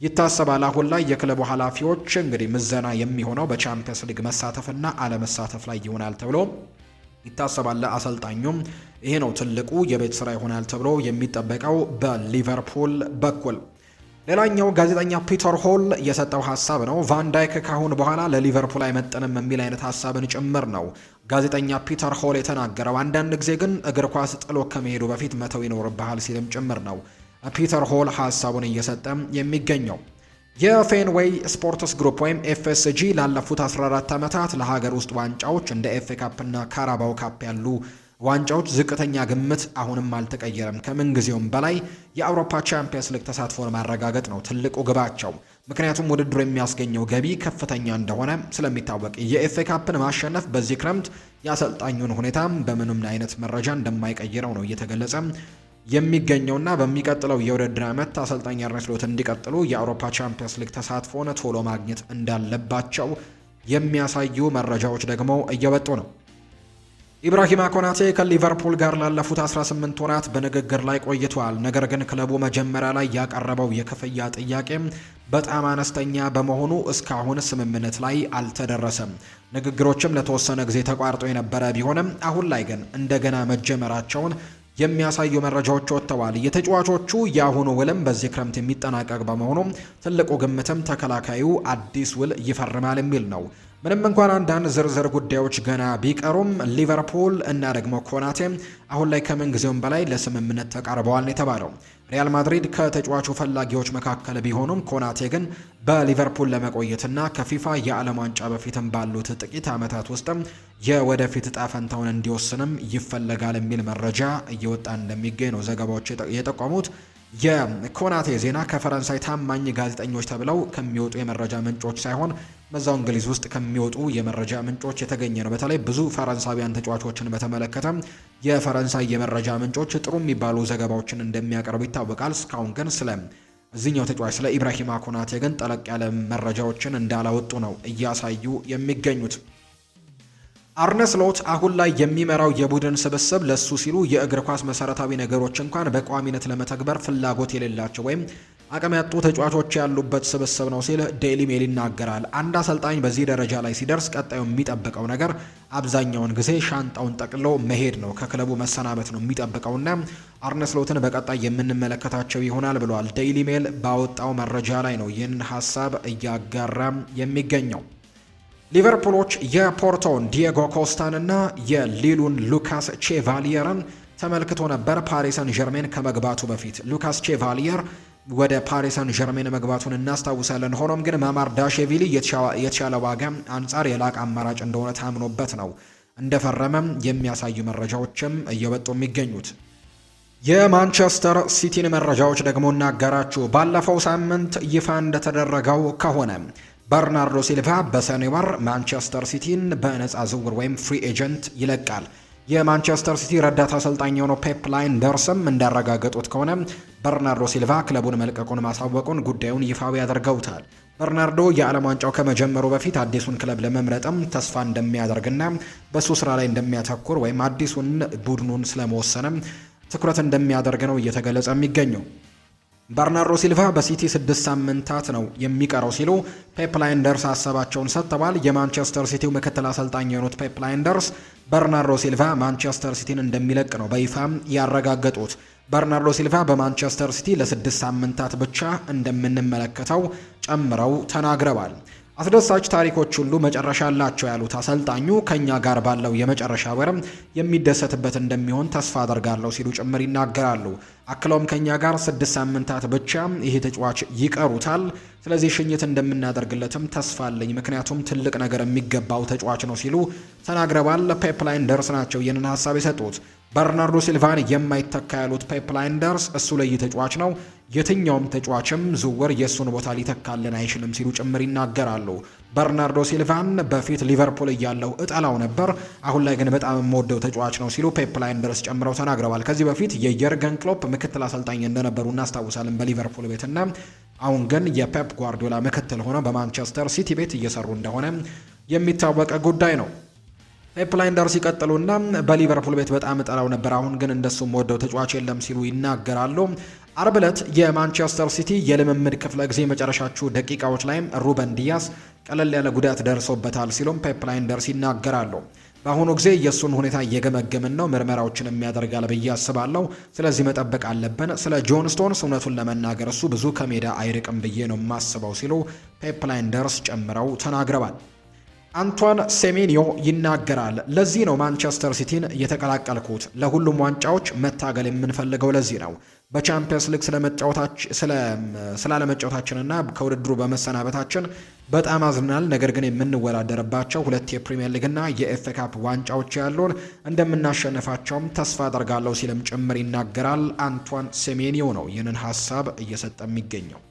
ይታሰባል። አሁን ላይ የክለቡ ኃላፊዎች እንግዲህ ምዘና የሚሆነው በቻምፒየንስ ሊግ መሳተፍና አለመሳተፍ ላይ ይሆናል ተብሎ ይታሰባል። አሰልጣኙም ይሄ ነው ትልቁ የቤት ስራ ይሆናል ተብሎ የሚጠበቀው በሊቨርፑል በኩል። ሌላኛው ጋዜጠኛ ፒተር ሆል የሰጠው ሀሳብ ነው። ቫን ዳይክ ካሁን በኋላ ለሊቨርፑል አይመጥንም የሚል አይነት ሀሳብን ጭምር ነው ጋዜጠኛ ፒተር ሆል የተናገረው። አንዳንድ ጊዜ ግን እግር ኳስ ጥሎ ከመሄዱ በፊት መተው ይኖርብሃል ሲልም ጭምር ነው ፒተር ሆል ሀሳቡን እየሰጠ የሚገኘው። የፌንዌይ ስፖርትስ ግሩፕ ወይም ኤፍኤስጂ ላለፉት 14 ዓመታት ለሀገር ውስጥ ዋንጫዎች እንደ ኤፍኤ ካፕ እና ካራባው ካፕ ያሉ ዋንጫዎች ዝቅተኛ ግምት አሁንም አልተቀየረም። ከምንጊዜውም በላይ የአውሮፓ ቻምፒየንስ ሊግ ተሳትፎን ማረጋገጥ ነው ትልቁ ግባቸው። ምክንያቱም ውድድሩ የሚያስገኘው ገቢ ከፍተኛ እንደሆነ ስለሚታወቅ የኤፍኤ ካፕን ማሸነፍ በዚህ ክረምት የአሰልጣኙን ሁኔታ በምንም አይነት መረጃ እንደማይቀይረው ነው እየተገለጸ የሚገኘውና በሚቀጥለው የውድድር ዓመት አሰልጣኝ አርነ ስሎት እንዲቀጥሉ የአውሮፓ ቻምፒየንስ ሊግ ተሳትፎን ቶሎ ማግኘት እንዳለባቸው የሚያሳዩ መረጃዎች ደግሞ እየወጡ ነው። ኢብራሂማ ኮናቴ ከሊቨርፑል ጋር ላለፉት 18 ወራት በንግግር ላይ ቆይቷል። ነገር ግን ክለቡ መጀመሪያ ላይ ያቀረበው የክፍያ ጥያቄ በጣም አነስተኛ በመሆኑ እስካሁን ስምምነት ላይ አልተደረሰም። ንግግሮችም ለተወሰነ ጊዜ ተቋርጦ የነበረ ቢሆንም አሁን ላይ ግን እንደገና መጀመራቸውን የሚያሳዩ መረጃዎች ወጥተዋል። የተጫዋቾቹ የአሁኑ ውልም በዚህ ክረምት የሚጠናቀቅ በመሆኑ ትልቁ ግምትም ተከላካዩ አዲስ ውል ይፈርማል የሚል ነው። ምንም እንኳን አንዳንድ ዝርዝር ጉዳዮች ገና ቢቀሩም ሊቨርፑል እና ደግሞ ኮናቴ አሁን ላይ ከምን ጊዜውም በላይ ለስምምነት ተቃርበዋል የተባለው። ሪያል ማድሪድ ከተጫዋቹ ፈላጊዎች መካከል ቢሆኑም ኮናቴ ግን በሊቨርፑል ለመቆየትና ከፊፋ የዓለም ዋንጫ በፊትም ባሉት ጥቂት ዓመታት ውስጥም የወደፊት እጣ ፈንታውን እንዲወስንም ይፈለጋል የሚል መረጃ እየወጣ እንደሚገኝ ነው ዘገባዎች የጠቆሙት። የኮናቴ ዜና ከፈረንሳይ ታማኝ ጋዜጠኞች ተብለው ከሚወጡ የመረጃ ምንጮች ሳይሆን በዛው እንግሊዝ ውስጥ ከሚወጡ የመረጃ ምንጮች የተገኘ ነው። በተለይ ብዙ ፈረንሳዊያን ተጫዋቾችን በተመለከተ የፈረንሳይ የመረጃ ምንጮች ጥሩ የሚባሉ ዘገባዎችን እንደሚያቀርቡ ይታወቃል። እስካሁን ግን ስለ እዚህኛው ተጫዋች ስለ ኢብራሂማ ኮናቴ ግን ጠለቅ ያለ መረጃዎችን እንዳላወጡ ነው እያሳዩ የሚገኙት። አርነ ስሎት አሁን ላይ የሚመራው የቡድን ስብስብ ለሱ ሲሉ የእግር ኳስ መሰረታዊ ነገሮች እንኳን በቋሚነት ለመተግበር ፍላጎት የሌላቸው ወይም አቅም ያጡ ተጫዋቾች ያሉበት ስብስብ ነው ሲል ዴይሊ ሜል ይናገራል። አንድ አሰልጣኝ በዚህ ደረጃ ላይ ሲደርስ ቀጣዩ የሚጠብቀው ነገር አብዛኛውን ጊዜ ሻንጣውን ጠቅሎ መሄድ ነው፣ ከክለቡ መሰናበት ነው የሚጠብቀውና አርነ ስሎትን በቀጣይ የምንመለከታቸው ይሆናል ብለዋል። ዴይሊ ሜል ባወጣው መረጃ ላይ ነው ይህን ሀሳብ እያጋራ የሚገኘው። ሊቨርፑሎች የፖርቶን ዲየጎ ኮስታን እና የሊሉን ሉካስ ቼቫሊየርን ተመልክቶ ነበር። ፓሪስ ሰን ዠርሜን ከመግባቱ በፊት ሉካስ ቼቫሊየር ወደ ፓሪስ ሰን ዠርሜን መግባቱን እናስታውሳለን። ሆኖም ግን ማማርዳሽቪሊ የተሻለ ዋጋ አንጻር የላቀ አማራጭ እንደሆነ ታምኖበት ነው እንደፈረመም የሚያሳዩ መረጃዎችም እየወጡ የሚገኙት። የማንቸስተር ሲቲን መረጃዎች ደግሞ እናገራችሁ። ባለፈው ሳምንት ይፋ እንደተደረገው ከሆነ በርናርዶ ሲልቫ በሰኔ ወር ማንቸስተር ሲቲን በነፃ ዝውውር ወይም ፍሪ ኤጀንት ይለቃል። የማንቸስተር ሲቲ ረዳት አሰልጣኝ የሆነው ፔፕ ላይንደርስም እንዳረጋገጡት ከሆነ በርናርዶ ሲልቫ ክለቡን መልቀቁን ማሳወቁን ጉዳዩን ይፋዊ ያደርገውታል። በርናርዶ የዓለም ዋንጫው ከመጀመሩ በፊት አዲሱን ክለብ ለመምረጥም ተስፋ እንደሚያደርግና በሱ ስራ ላይ እንደሚያተኩር ወይም አዲሱን ቡድኑን ስለመወሰንም ትኩረት እንደሚያደርግ ነው እየተገለጸ የሚገኘው። በርናርዶ ሲልቫ በሲቲ 6 ሳምንታት ነው የሚቀረው ሲሉ ፔፕ ላይንደርስ ሀሳባቸውን ሰጥተዋል። የማንቸስተር ሲቲው ምክትል አሰልጣኝ የሆኑት ፔፕ ላይንደርስ በርናርዶ ሲልቫ ማንቸስተር ሲቲን እንደሚለቅ ነው በይፋም ያረጋገጡት። በርናርዶ ሲልቫ በማንቸስተር ሲቲ ለ6 ሳምንታት ብቻ እንደምንመለከተው ጨምረው ተናግረዋል። አስደሳች ታሪኮች ሁሉ መጨረሻ አላቸው ያሉት አሰልጣኙ ከኛ ጋር ባለው የመጨረሻ ወርም የሚደሰትበት እንደሚሆን ተስፋ አደርጋለሁ ሲሉ ጭምር ይናገራሉ። አክለውም ከኛ ጋር 6 ሳምንታት ብቻ ይሄ ተጫዋች ይቀሩታል፣ ስለዚህ ሽኝት እንደምናደርግለትም ተስፋ አለኝ፣ ምክንያቱም ትልቅ ነገር የሚገባው ተጫዋች ነው ሲሉ ተናግረዋል። ፔፕ ላይንደርስ ናቸው ይህንን ሀሳብ የሰጡት። በርናርዶ ሲልቫን የማይተካ ያሉት ፔፕ ላይንደርስ እሱ ላይ ተጫዋች ነው፣ የትኛውም ተጫዋችም ዝውውር የእሱን ቦታ ሊተካልን አይችልም ሲሉ ጭምር ይናገራሉ። በርናርዶ ሲልቫን በፊት ሊቨርፑል እያለው እጠላው ነበር፣ አሁን ላይ ግን በጣም የምወደው ተጫዋች ነው ሲሉ ፔፕ ላይንደርስ ጨምረው ተናግረዋል። ከዚህ በፊት የየርገን ክሎፕ ምክትል አሰልጣኝ እንደነበሩ እናስታውሳለን በሊቨርፑል ቤትና አሁን ግን የፔፕ ጓርዲዮላ ምክትል ሆነው በማንቸስተር ሲቲ ቤት እየሰሩ እንደሆነ የሚታወቅ ጉዳይ ነው። ፔፕ ላይንደርስ ሲቀጥሉና በሊቨርፑል ቤት በጣም እጠላው ነበር፣ አሁን ግን እንደሱም ወደው ተጫዋች የለም ሲሉ ይናገራሉ። አርብ ዕለት የማንቸስተር ሲቲ የልምምድ ክፍለ ጊዜ መጨረሻችሁ ደቂቃዎች ላይም ሩበን ዲያስ ቀለል ያለ ጉዳት ደርሶበታል ሲሉም ፔፕ ላይንደርስ ይናገራሉ። በአሁኑ ጊዜ የእሱን ሁኔታ እየገመገምን ነው፣ ምርመራዎችን የሚያደርጋል ብዬ አስባለሁ፣ ስለዚህ መጠበቅ አለብን። ስለ ጆን ስቶንስ እውነቱን ለመናገር እሱ ብዙ ከሜዳ አይርቅም ብዬ ነው የማስበው ሲሉ ፔፕ ላይንደርስ ጨምረው ተናግረዋል። አንቷን ሴሜኒዮ ይናገራል። ለዚህ ነው ማንቸስተር ሲቲን የተቀላቀልኩት፣ ለሁሉም ዋንጫዎች መታገል የምንፈልገው ለዚህ ነው። በቻምፒየንስ ሊግ ስላለመጫወታችንና ከውድድሩ በመሰናበታችን በጣም አዝናል። ነገር ግን የምንወዳደርባቸው 2 የፕሪሚየር ሊግና የኤፍኤ ካፕ ዋንጫዎች ያሉን እንደምናሸንፋቸውም ተስፋ አደርጋለሁ ሲልም ጭምር ይናገራል። አንቷን ሴሜኒዮ ነው ይህንን ሀሳብ እየሰጠ የሚገኘው።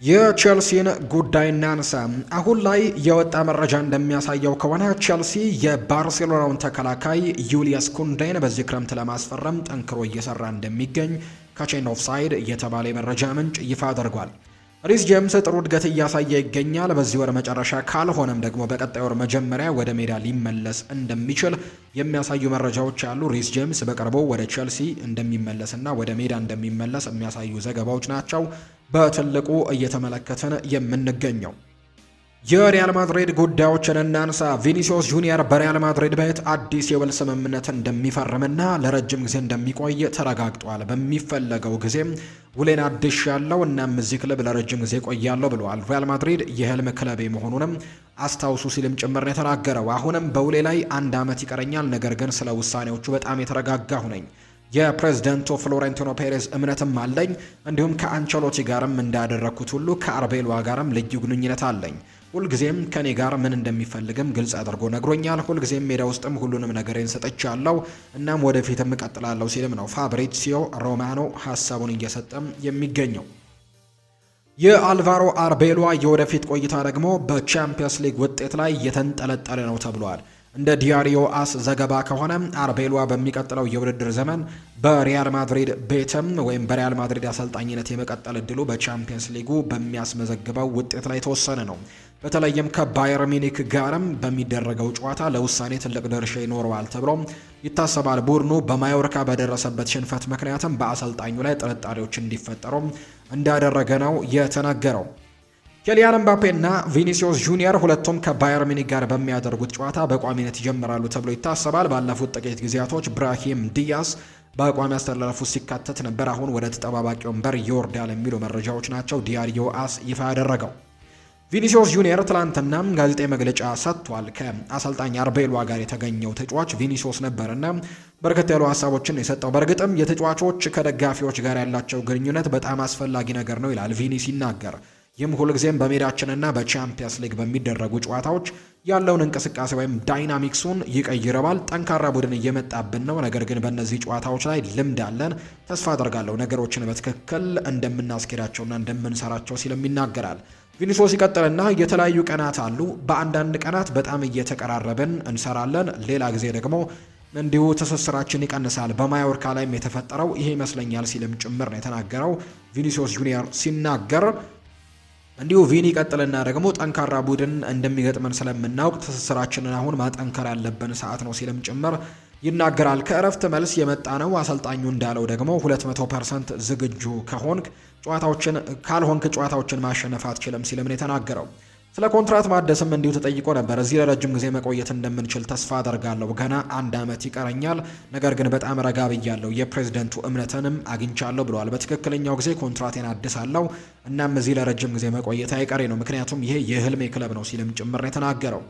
የቼልሲን ጉዳይ እናንሳ። አሁን ላይ የወጣ መረጃ እንደሚያሳየው ከሆነ ቼልሲ የባርሴሎናውን ተከላካይ ዩሊየስ ኩንዴን በዚህ ክረምት ለማስፈረም ጠንክሮ እየሰራ እንደሚገኝ ከቼን ኦፍ ሳይድ የተባለ የመረጃ ምንጭ ይፋ አድርጓል። ሪስ ጄምስ ጥሩ እድገት እያሳየ ይገኛል። በዚህ ወር መጨረሻ ካልሆነም ደግሞ በቀጣይ ወር መጀመሪያ ወደ ሜዳ ሊመለስ እንደሚችል የሚያሳዩ መረጃዎች አሉ። ሪስ ጄምስ በቅርቡ ወደ ቼልሲ እንደሚመለስና ወደ ሜዳ እንደሚመለስ የሚያሳዩ ዘገባዎች ናቸው በትልቁ እየተመለከተን የምንገኘው። የሪያል ማድሪድ ጉዳዮችን እናንሳ። ቪኒሲዮስ ጁኒየር በሪያል ማድሪድ ቤት አዲስ የውል ስምምነት እንደሚፈርምና ለረጅም ጊዜ እንደሚቆይ ተረጋግጧል። በሚፈለገው ጊዜም ውሌን አዲስ ያለው እናም እዚህ ክለብ ለረጅም ጊዜ ቆያለሁ ብለዋል። ሪያል ማድሪድ የህልም ክለቤ መሆኑንም አስታውሱ ሲልም ጭምር ነው የተናገረው። አሁንም በውሌ ላይ 1 ዓመት ይቀረኛል፣ ነገር ግን ስለ ውሳኔዎቹ በጣም የተረጋጋሁ ነኝ። የፕሬዝዳንቱ ፍሎሬንቲኖ ፔሬዝ እምነትም አለኝ። እንዲሁም ከአንቸሎቲ ጋርም እንዳደረግኩት ሁሉ ከአርቤሏ ጋርም ልዩ ግንኙነት አለኝ። ሁልጊዜም ከኔ ጋር ምን እንደሚፈልግም ግልጽ አድርጎ ነግሮኛል። ሁልጊዜም ሜዳ ውስጥም ሁሉንም ነገሬን ሰጥቻለሁ፣ እናም ወደፊትም እቀጥላለሁ ሲልም ነው ፋብሪዚዮ ሮማኖ ሀሳቡን እየሰጠም የሚገኘው። የአልቫሮ አርቤሏ የወደፊት ቆይታ ደግሞ በቻምፒየንስ ሊግ ውጤት ላይ የተንጠለጠለ ነው ተብሏል። እንደ ዲያሪዮ አስ ዘገባ ከሆነ አርቤሏ በሚቀጥለው የውድድር ዘመን በሪያል ማድሪድ ቤትም ወይም በሪያል ማድሪድ አሰልጣኝነት የመቀጠል እድሉ በቻምፒየንስ ሊጉ በሚያስመዘግበው ውጤት ላይ የተወሰነ ነው። በተለይም ከባየር ሚኒክ ጋርም በሚደረገው ጨዋታ ለውሳኔ ትልቅ ድርሻ ይኖረዋል ተብሎ ይታሰባል። ቡድኑ በማዮርካ በደረሰበት ሽንፈት ምክንያትም በአሰልጣኙ ላይ ጥርጣሬዎች እንዲፈጠሩ እንዳደረገ ነው የተነገረው። ኬሊያን ምባፔ እና ቪኒሲዮስ ጁኒየር ሁለቱም ከባየር ሚኒክ ጋር በሚያደርጉት ጨዋታ በቋሚነት ይጀምራሉ ተብሎ ይታሰባል። ባለፉት ጥቂት ጊዜያቶች ብራሂም ዲያስ በቋሚ አስተላለፉ ሲካተት ነበር። አሁን ወደ ተጠባባቂ ወንበር ይወርዳል የሚሉ መረጃዎች ናቸው ዲያሪዮ አስ ይፋ ያደረገው። ቪኒሲዮስ ጁኒየር ትላንትና ጋዜጣዊ መግለጫ ሰጥቷል። ከአሰልጣኝ አርቤሏ ጋር የተገኘው ተጫዋች ቪኒሲዮስ ነበርና በርከት ያሉ ሀሳቦችን የሰጠው። በእርግጥም የተጫዋቾች ከደጋፊዎች ጋር ያላቸው ግንኙነት በጣም አስፈላጊ ነገር ነው ይላል ቪኒ ሲናገር። ይህም ሁልጊዜም በሜዳችንና በቻምፒየንስ ሊግ በሚደረጉ ጨዋታዎች ያለውን እንቅስቃሴ ወይም ዳይናሚክሱን ይቀይረዋል። ጠንካራ ቡድን እየመጣብን ነው፣ ነገር ግን በእነዚህ ጨዋታዎች ላይ ልምድ አለን። ተስፋ አደርጋለሁ ነገሮችን በትክክል እንደምናስኬዳቸውና እንደምንሰራቸው ሲልም ይናገራል። ቪኒሲዮስ ይቀጥልና የተለያዩ ቀናት አሉ። በአንዳንድ ቀናት በጣም እየተቀራረብን እንሰራለን፣ ሌላ ጊዜ ደግሞ እንዲሁ ትስስራችን ይቀንሳል። በማዮርካ ላይም የተፈጠረው ይሄ ይመስለኛል ሲልም ጭምር ነው የተናገረው ቪኒሲዮስ ጁኒየር ሲናገር። እንዲሁ ቪኒ ቀጥልና ደግሞ ጠንካራ ቡድን እንደሚገጥመን ስለምናውቅ ትስስራችንን አሁን ማጠንከር ያለብን ሰዓት ነው ሲልም ጭምር ይናገራል። ከእረፍት መልስ የመጣ ነው። አሰልጣኙ እንዳለው ደግሞ 200% ዝግጁ ካልሆንክ ጨዋታዎችን ማሸነፍ አትችልም ሲልም ነው የተናገረው። ስለ ኮንትራት ማደስም እንዲሁ ተጠይቆ ነበር። እዚህ ለረጅም ጊዜ መቆየት እንደምንችል ተስፋ አደርጋለሁ። ገና 1 ዓመት ይቀረኛል፣ ነገር ግን በጣም ረጋ ብያለሁ። የፕሬዝደንቱ እምነትንም አግኝቻለሁ ብለዋል። በትክክለኛው ጊዜ ኮንትራቴን አድሳለሁ። እናም እዚህ ለረጅም ጊዜ መቆየት አይቀሬ ነው፣ ምክንያቱም ይሄ የህልሜ ክለብ ነው ሲልም ጭምር ነው የተናገረው።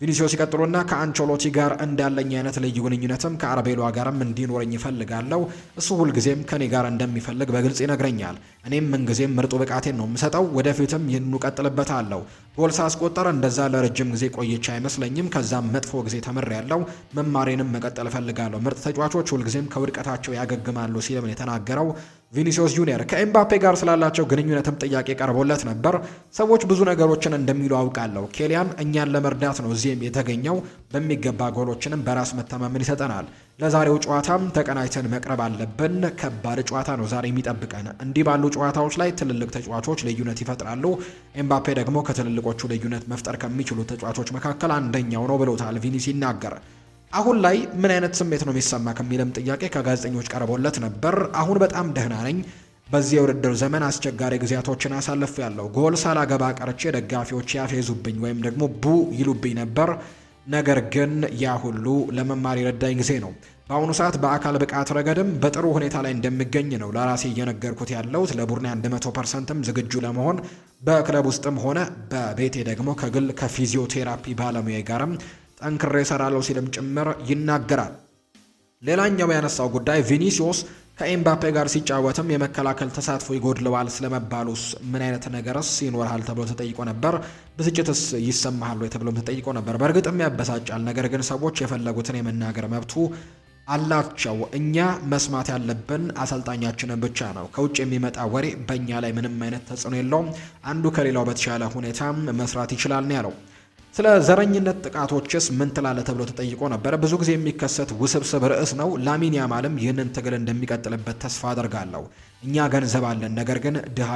ቪኒሲዮስ ይቀጥሉና ከአንቸሎቲ ጋር እንዳለኝ አይነት ልዩ ግንኙነትም ከአርቤሏ ጋርም እንዲኖረኝ ይፈልጋለሁ። እሱ ሁልጊዜም ከኔ ጋር እንደሚፈልግ በግልጽ ይነግረኛል። እኔም ምንጊዜም ምርጡ ብቃቴን ነው የምሰጠው። ወደፊትም ይህንኑ ቀጥልበታለሁ። ጎል ሳስቆጠር እንደዛ ለረጅም ጊዜ ቆይቼ አይመስለኝም። ከዛም መጥፎ ጊዜ ተምሬያለሁ። መማሬንም መቀጠል እፈልጋለሁ። ምርጥ ተጫዋቾች ሁልጊዜም ከውድቀታቸው ያገግማሉ ሲልም የተናገረው ቪኒሲዮስ ጁኒየር ከኤምባፔ ጋር ስላላቸው ግንኙነትም ጥያቄ ቀርቦለት ነበር። ሰዎች ብዙ ነገሮችን እንደሚሉ አውቃለሁ። ኬሊያን እኛን ለመርዳት ነው እዚህም የተገኘው። በሚገባ ጎሎችንም በራስ መተማመን ይሰጠናል። ለዛሬው ጨዋታም ተቀናጅተን መቅረብ አለብን። ከባድ ጨዋታ ነው ዛሬ የሚጠብቀን። እንዲህ ባሉ ጨዋታዎች ላይ ትልልቅ ተጫዋቾች ልዩነት ይፈጥራሉ። ኤምባፔ ደግሞ ከትልልቆቹ ልዩነት መፍጠር ከሚችሉ ተጫዋቾች መካከል አንደኛው ነው ብሎታል ቪኒ ሲናገር። አሁን ላይ ምን አይነት ስሜት ነው የሚሰማ ከሚልም ጥያቄ ከጋዜጠኞች ቀርቦለት ነበር። አሁን በጣም ደህና ነኝ። በዚህ የውድድር ዘመን አስቸጋሪ ጊዜያቶችን አሳልፌያለሁ። ጎል ሳላገባ ቀርቼ ደጋፊዎች ያፌዙብኝ ወይም ደግሞ ቡ ይሉብኝ ነበር። ነገር ግን ያ ሁሉ ለመማር የረዳኝ ጊዜ ነው። በአሁኑ ሰዓት በአካል ብቃት ረገድም በጥሩ ሁኔታ ላይ እንደሚገኝ ነው ለራሴ እየነገርኩት ያለሁት። ለቡድኔ 100%ም ዝግጁ ለመሆን በክለብ ውስጥም ሆነ በቤቴ ደግሞ ከግል ከፊዚዮቴራፒ ባለሙያ ጋርም ጠንክሬ እሰራለሁ ሲልም ጭምር ይናገራል። ሌላኛው ያነሳው ጉዳይ ቪኒሲዮስ ከኤምባፔ ጋር ሲጫወትም የመከላከል ተሳትፎ ይጎድለዋል ስለመባሉስ ምን አይነት ነገርስ ይኖርሃል ተብሎ ተጠይቆ ነበር። ብስጭትስ ይሰማሃል ወይ ተብሎም ተጠይቆ ነበር። በእርግጥም ያበሳጫል፣ ነገር ግን ሰዎች የፈለጉትን የመናገር መብቱ አላቸው። እኛ መስማት ያለብን አሰልጣኛችንን ብቻ ነው። ከውጭ የሚመጣ ወሬ በእኛ ላይ ምንም አይነት ተጽዕኖ የለውም። አንዱ ከሌላው በተሻለ ሁኔታ መስራት ይችላል ነው ያለው። ስለ ዘረኝነት ጥቃቶችስ ምን ትላለህ ተብሎ ተጠይቆ ነበር። ብዙ ጊዜ የሚከሰት ውስብስብ ርዕስ ነው። ላሚን ያማልም ይህንን ትግል እንደሚቀጥልበት ተስፋ አደርጋለሁ። እኛ ገንዘብ አለን፣ ነገር ግን ድሃ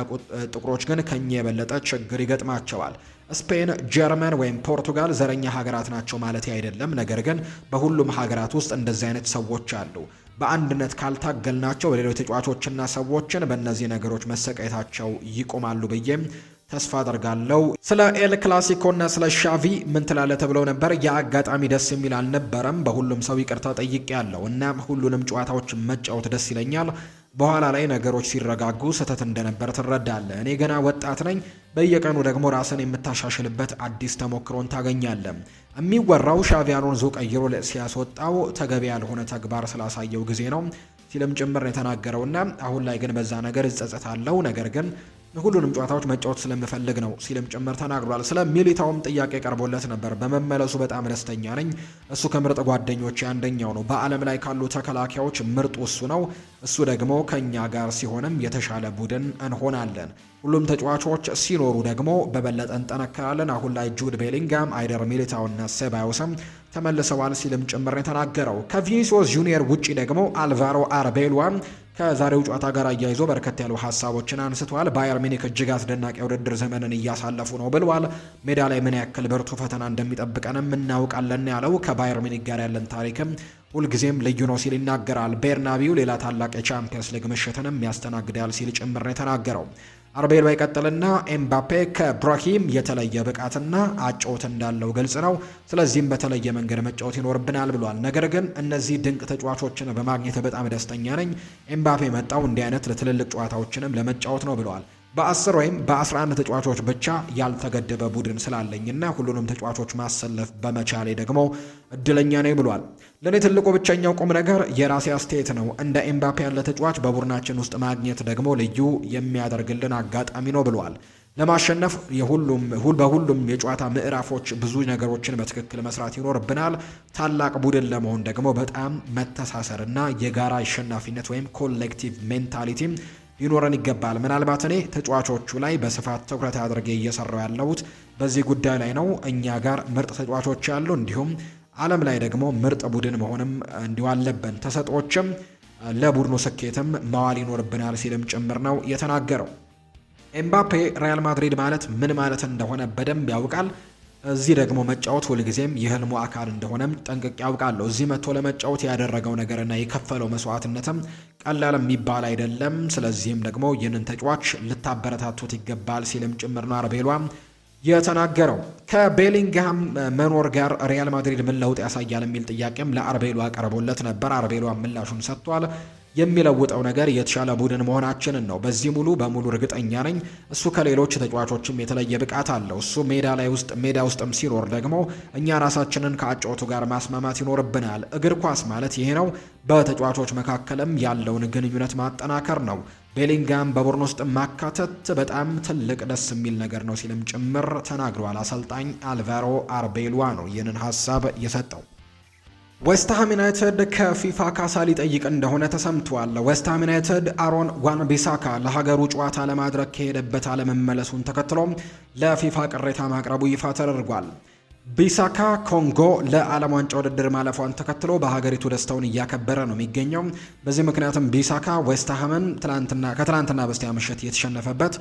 ጥቁሮች ግን ከኛ የበለጠ ችግር ይገጥማቸዋል። ስፔን፣ ጀርመን ወይም ፖርቱጋል ዘረኛ ሀገራት ናቸው ማለት አይደለም፣ ነገር ግን በሁሉም ሀገራት ውስጥ እንደዚህ አይነት ሰዎች አሉ። በአንድነት ካልታገልናቸው ሌሎች ተጫዋቾችና ሰዎችን በእነዚህ ነገሮች መሰቃየታቸው ይቆማሉ ብዬም ተስፋ አደርጋለሁ። ስለ ኤል ክላሲኮና ስለ ሻቪ ምን ትላለህ ተብለው ነበር። ያ አጋጣሚ ደስ የሚል አልነበረም። በሁሉም ሰው ይቅርታ ጠይቄያለሁ። እናም ሁሉንም ጨዋታዎች መጫወት ደስ ይለኛል። በኋላ ላይ ነገሮች ሲረጋጉ ስህተት እንደነበር ትረዳለህ። እኔ ገና ወጣት ነኝ። በየቀኑ ደግሞ ራስን የምታሻሽልበት አዲስ ተሞክሮን ታገኛለህ። የሚወራው ሻቪ አሎንዞ ቀይሮ ሲያስወጣው ተገቢ ያልሆነ ተግባር ስላሳየው ጊዜ ነው ሲልም ጭምር የተናገረውና አሁን ላይ ግን በዛ ነገር እጸጸታለሁ፣ ነገር ግን ሁሉንም ጨዋታዎች መጫወት ስለምፈልግ ነው ሲልም ጭምር ተናግሯል። ስለ ሚሊታውም ጥያቄ ቀርቦለት ነበር። በመመለሱ በጣም ደስተኛ ነኝ። እሱ ከምርጥ ጓደኞች አንደኛው ነው። በዓለም ላይ ካሉ ተከላካዮች ምርጡ እሱ ነው። እሱ ደግሞ ከኛ ጋር ሲሆንም የተሻለ ቡድን እንሆናለን። ሁሉም ተጫዋቾች ሲኖሩ ደግሞ በበለጠ እንጠነከራለን። አሁን ላይ ጁድ ቤሊንጋም፣ አይደር ሚሊታውና ሴባዮስም ተመልሰዋል ሲልም ጭምር የተናገረው። ከቪኒሲዮስ ጁኒየር ውጪ ደግሞ አልቫሮ አርቤሏ ከዛሬው ጨዋታ ጋር አያይዞ በርከት ያሉ ሀሳቦችን አንስቷል። ባየር ሚኒክ እጅግ አስደናቂ የውድድር ዘመንን እያሳለፉ ነው ብሏል። ሜዳ ላይ ምን ያክል ብርቱ ፈተና እንደሚጠብቀንም እናውቃለን ያለው ከባየር ሚኒክ ጋር ያለን ታሪክም ሁልጊዜም ልዩ ነው ሲል ይናገራል። ቤርናቢው ሌላ ታላቅ የቻምፒየንስ ሊግ ምሽትንም ያስተናግዳል ሲል ጭምር ነው የተናገረው። አርቤል ባይቀጥልና ኤምባፔ ከብራሂም የተለየ ብቃትና አጨዋወት እንዳለው ግልጽ ነው። ስለዚህም በተለየ መንገድ መጫወት ይኖርብናል ብሏል። ነገር ግን እነዚህ ድንቅ ተጫዋቾችን በማግኘት በጣም ደስተኛ ነኝ። ኤምባፔ መጣው እንዲህ አይነት ለትልልቅ ጨዋታዎችንም ለመጫወት ነው ብለዋል። በ10 ወይም በ11 ተጫዋቾች ብቻ ያልተገደበ ቡድን ስላለኝና ሁሉንም ተጫዋቾች ማሰለፍ በመቻሌ ደግሞ እድለኛ ነኝ ብሏል። ለእኔ ትልቁ ብቸኛው ቁም ነገር የራሴ አስተያየት ነው። እንደ ኤምባፔ ያለ ተጫዋች በቡድናችን ውስጥ ማግኘት ደግሞ ልዩ የሚያደርግልን አጋጣሚ ነው ብሏል። ለማሸነፍ በሁሉም የጨዋታ ምዕራፎች ብዙ ነገሮችን በትክክል መስራት ይኖርብናል። ታላቅ ቡድን ለመሆን ደግሞ በጣም መተሳሰርና የጋራ አሸናፊነት ወይም ኮሌክቲቭ ሜንታሊቲ ሊኖረን ይገባል። ምናልባት እኔ ተጫዋቾቹ ላይ በስፋት ትኩረት አድርጌ እየሰራው ያለሁት በዚህ ጉዳይ ላይ ነው። እኛ ጋር ምርጥ ተጫዋቾች ያሉ እንዲሁም ዓለም ላይ ደግሞ ምርጥ ቡድን መሆንም እንዲሁ አለብን። ተሰጥኦችም ለቡድኑ ስኬትም ማዋል ይኖርብናል ሲልም ጭምር ነው የተናገረው። ኤምባፔ ሪያል ማድሪድ ማለት ምን ማለት እንደሆነ በደንብ ያውቃል። እዚህ ደግሞ መጫወት ሁልጊዜም የህልሙ አካል እንደሆነም ጠንቅቄ ያውቃለሁ። እዚህ መጥቶ ለመጫወት ያደረገው ነገርና የከፈለው መስዋዕትነትም ቀላል የሚባል አይደለም። ስለዚህም ደግሞ ይህንን ተጫዋች ልታበረታቱት ይገባል ሲልም ጭምር ነው አርቤሏ የተናገረው። ከቤሊንግሃም መኖር ጋር ሪያል ማድሪድ ምን ለውጥ ያሳያል የሚል ጥያቄም ለአርቤሏ ቀርቦለት ነበር። አርቤሏ ምላሹን ሰጥቷል። የሚለውጠው ነገር የተሻለ ቡድን መሆናችንን ነው። በዚህ ሙሉ በሙሉ እርግጠኛ ነኝ። እሱ ከሌሎች ተጫዋቾችም የተለየ ብቃት አለው። እሱ ሜዳ ውስጥም ሲኖር ደግሞ እኛ ራሳችንን ከአጨዋወቱ ጋር ማስማማት ይኖርብናል። እግር ኳስ ማለት ይሄ ነው። በተጫዋቾች መካከልም ያለውን ግንኙነት ማጠናከር ነው። ቤሊንጋም በቡድን ውስጥ ማካተት በጣም ትልቅ ደስ የሚል ነገር ነው ሲልም ጭምር ተናግሯል። አሰልጣኝ አልቫሮ አርቤሏ ነው ይህንን ሀሳብ የሰጠው። ዌስትሃም ዩናይትድ ከፊፋ ካሳ ሊጠይቅ እንደሆነ ተሰምቷል። ዌስትሃም ዩናይትድ አሮን ዋን-ቢሳካ ለሀገሩ ጨዋታ ለማድረግ ከሄደበት አለመመለሱን ተከትሎ ለፊፋ ቅሬታ ማቅረቡ ይፋ ተደርጓል። ቢሳካ ኮንጎ ለዓለም ዋንጫ ውድድር ማለፏን ተከትሎ በሀገሪቱ ደስታውን እያከበረ ነው የሚገኘው። በዚህ ምክንያትም ቢሳካ ዌስትሃምን ከትላንትና በስቲያ ምሽት የተሸነፈበት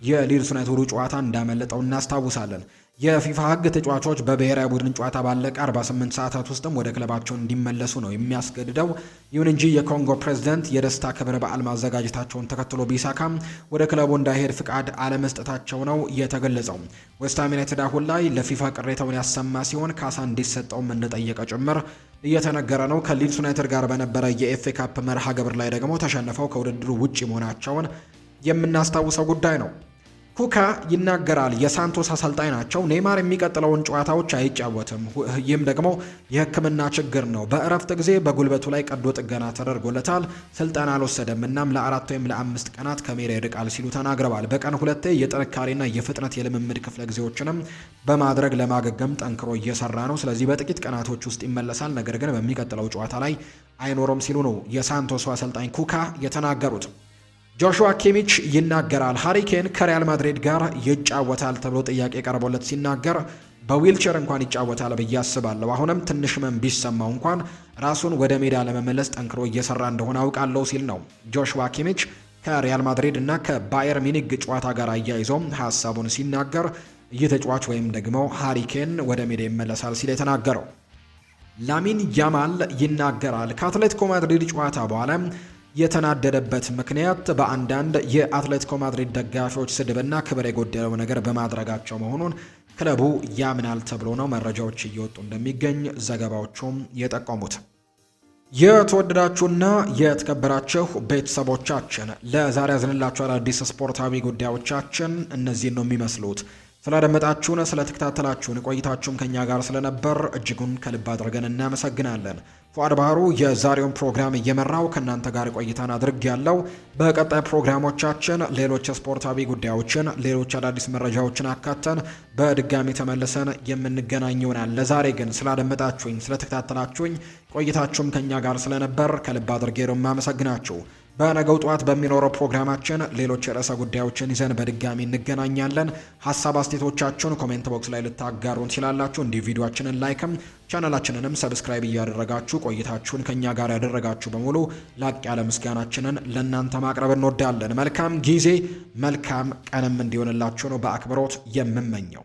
የሊድስ ዩናይትዱ ጨዋታ እንዳመለጠው እናስታውሳለን። የፊፋ ሕግ ተጫዋቾች በብሔራዊ ቡድን ጨዋታ ባለቀ 48 ሰዓታት ውስጥም ወደ ክለባቸው እንዲመለሱ ነው የሚያስገድደው። ይሁን እንጂ የኮንጎ ፕሬዝዳንት የደስታ ክብረ በዓል ማዘጋጀታቸውን ተከትሎ ቢሳካም ወደ ክለቡ እንዳይሄድ ፍቃድ አለመስጠታቸው ነው የተገለጸው። ዌስትሃም ዩናይትድ አሁን ላይ ለፊፋ ቅሬታውን ያሰማ ሲሆን ካሳ እንዲሰጠውም እንደጠየቀ ጭምር እየተነገረ ነው። ከሊድስ ዩናይትድ ጋር በነበረ የኤፍኤ ካፕ መርሃ ግብር ላይ ደግሞ ተሸንፈው ከውድድሩ ውጪ መሆናቸውን የምናስታውሰው ጉዳይ ነው። ኩካ ይናገራል። የሳንቶስ አሰልጣኝ ናቸው። ኔይማር የሚቀጥለውን ጨዋታዎች አይጫወትም። ይህም ደግሞ የሕክምና ችግር ነው። በእረፍት ጊዜ በጉልበቱ ላይ ቀዶ ጥገና ተደርጎለታል። ስልጠና አልወሰደም። እናም ለ4 ወይም ለ5 ቀናት ከሜዳ ይርቃል ሲሉ ተናግረዋል። በቀን 2 የጥንካሬና የፍጥነት የልምምድ ክፍለ ጊዜዎችንም በማድረግ ለማገገም ጠንክሮ እየሰራ ነው። ስለዚህ በጥቂት ቀናቶች ውስጥ ይመለሳል። ነገር ግን በሚቀጥለው ጨዋታ ላይ አይኖርም ሲሉ ነው የሳንቶሱ አሰልጣኝ ኩካ የተናገሩት። ጆሹዋ ኪሚች ይናገራል። ሃሪኬን ከሪያል ማድሪድ ጋር ይጫወታል ተብሎ ጥያቄ ቀርቦለት ሲናገር በዊልቸር እንኳን ይጫወታል ብዬ አስባለሁ። አሁንም ትንሽ ህመም ቢሰማው እንኳን ራሱን ወደ ሜዳ ለመመለስ ጠንክሮ እየሰራ እንደሆነ አውቃለሁ ሲል ነው ጆሹዋ ኪሚች ከሪያል ማድሪድ እና ከባየር ሚኒግ ጨዋታ ጋር አያይዞም ሀሳቡን ሲናገር ይህ ተጫዋች ወይም ደግሞ ሃሪኬን ወደ ሜዳ ይመለሳል ሲል የተናገረው። ላሚን ያማል ይናገራል። ከአትሌቲኮ ማድሪድ ጨዋታ በኋላ የተናደደበት ምክንያት በአንዳንድ የአትሌቲኮ ማድሪድ ደጋፊዎች ስድብና ክብር የጎደለው ነገር በማድረጋቸው መሆኑን ክለቡ ያምናል ተብሎ ነው መረጃዎች እየወጡ እንደሚገኝ ዘገባዎቹም የጠቆሙት። የተወደዳችሁና የተከበራችሁ ቤተሰቦቻችን ለዛሬ ያዝንላችሁ አዳዲስ ስፖርታዊ ጉዳዮቻችን እነዚህን ነው የሚመስሉት። ስላደመጣችሁን፣ ስለተከታተላችሁን ቆይታችሁም ከኛ ጋር ስለነበር እጅጉን ከልብ አድርገን እናመሰግናለን። ፉአድ ባህሩ የዛሬውን ፕሮግራም እየመራው ከእናንተ ጋር ቆይታን አድርግ ያለው። በቀጣይ ፕሮግራሞቻችን ሌሎች ስፖርታዊ ጉዳዮችን፣ ሌሎች አዳዲስ መረጃዎችን አካተን በድጋሚ ተመልሰን የምንገናኝ ይሆናል። ለዛሬ ግን ስላደመጣችሁኝ፣ ስለተከታተላችሁኝ ቆይታችሁም ከኛ ጋር ስለነበር ከልብ አድርጌ ነው የማመሰግናችሁ። በነገው ጠዋት በሚኖረው ፕሮግራማችን ሌሎች ርዕሰ ጉዳዮችን ይዘን በድጋሚ እንገናኛለን። ሀሳብ አስተያየቶቻችሁን ኮሜንት ቦክስ ላይ ልታጋሩን ትችላላችሁ። እንዲህ ቪዲዮአችንን ላይክም ቻናላችንንም ሰብስክራይብ እያደረጋችሁ ቆይታችሁን ከኛ ጋር ያደረጋችሁ በሙሉ ላቅ ያለ ምስጋናችንን ለእናንተ ማቅረብ እንወዳለን። መልካም ጊዜ መልካም ቀንም እንዲሆንላችሁ ነው በአክብሮት የምመኘው።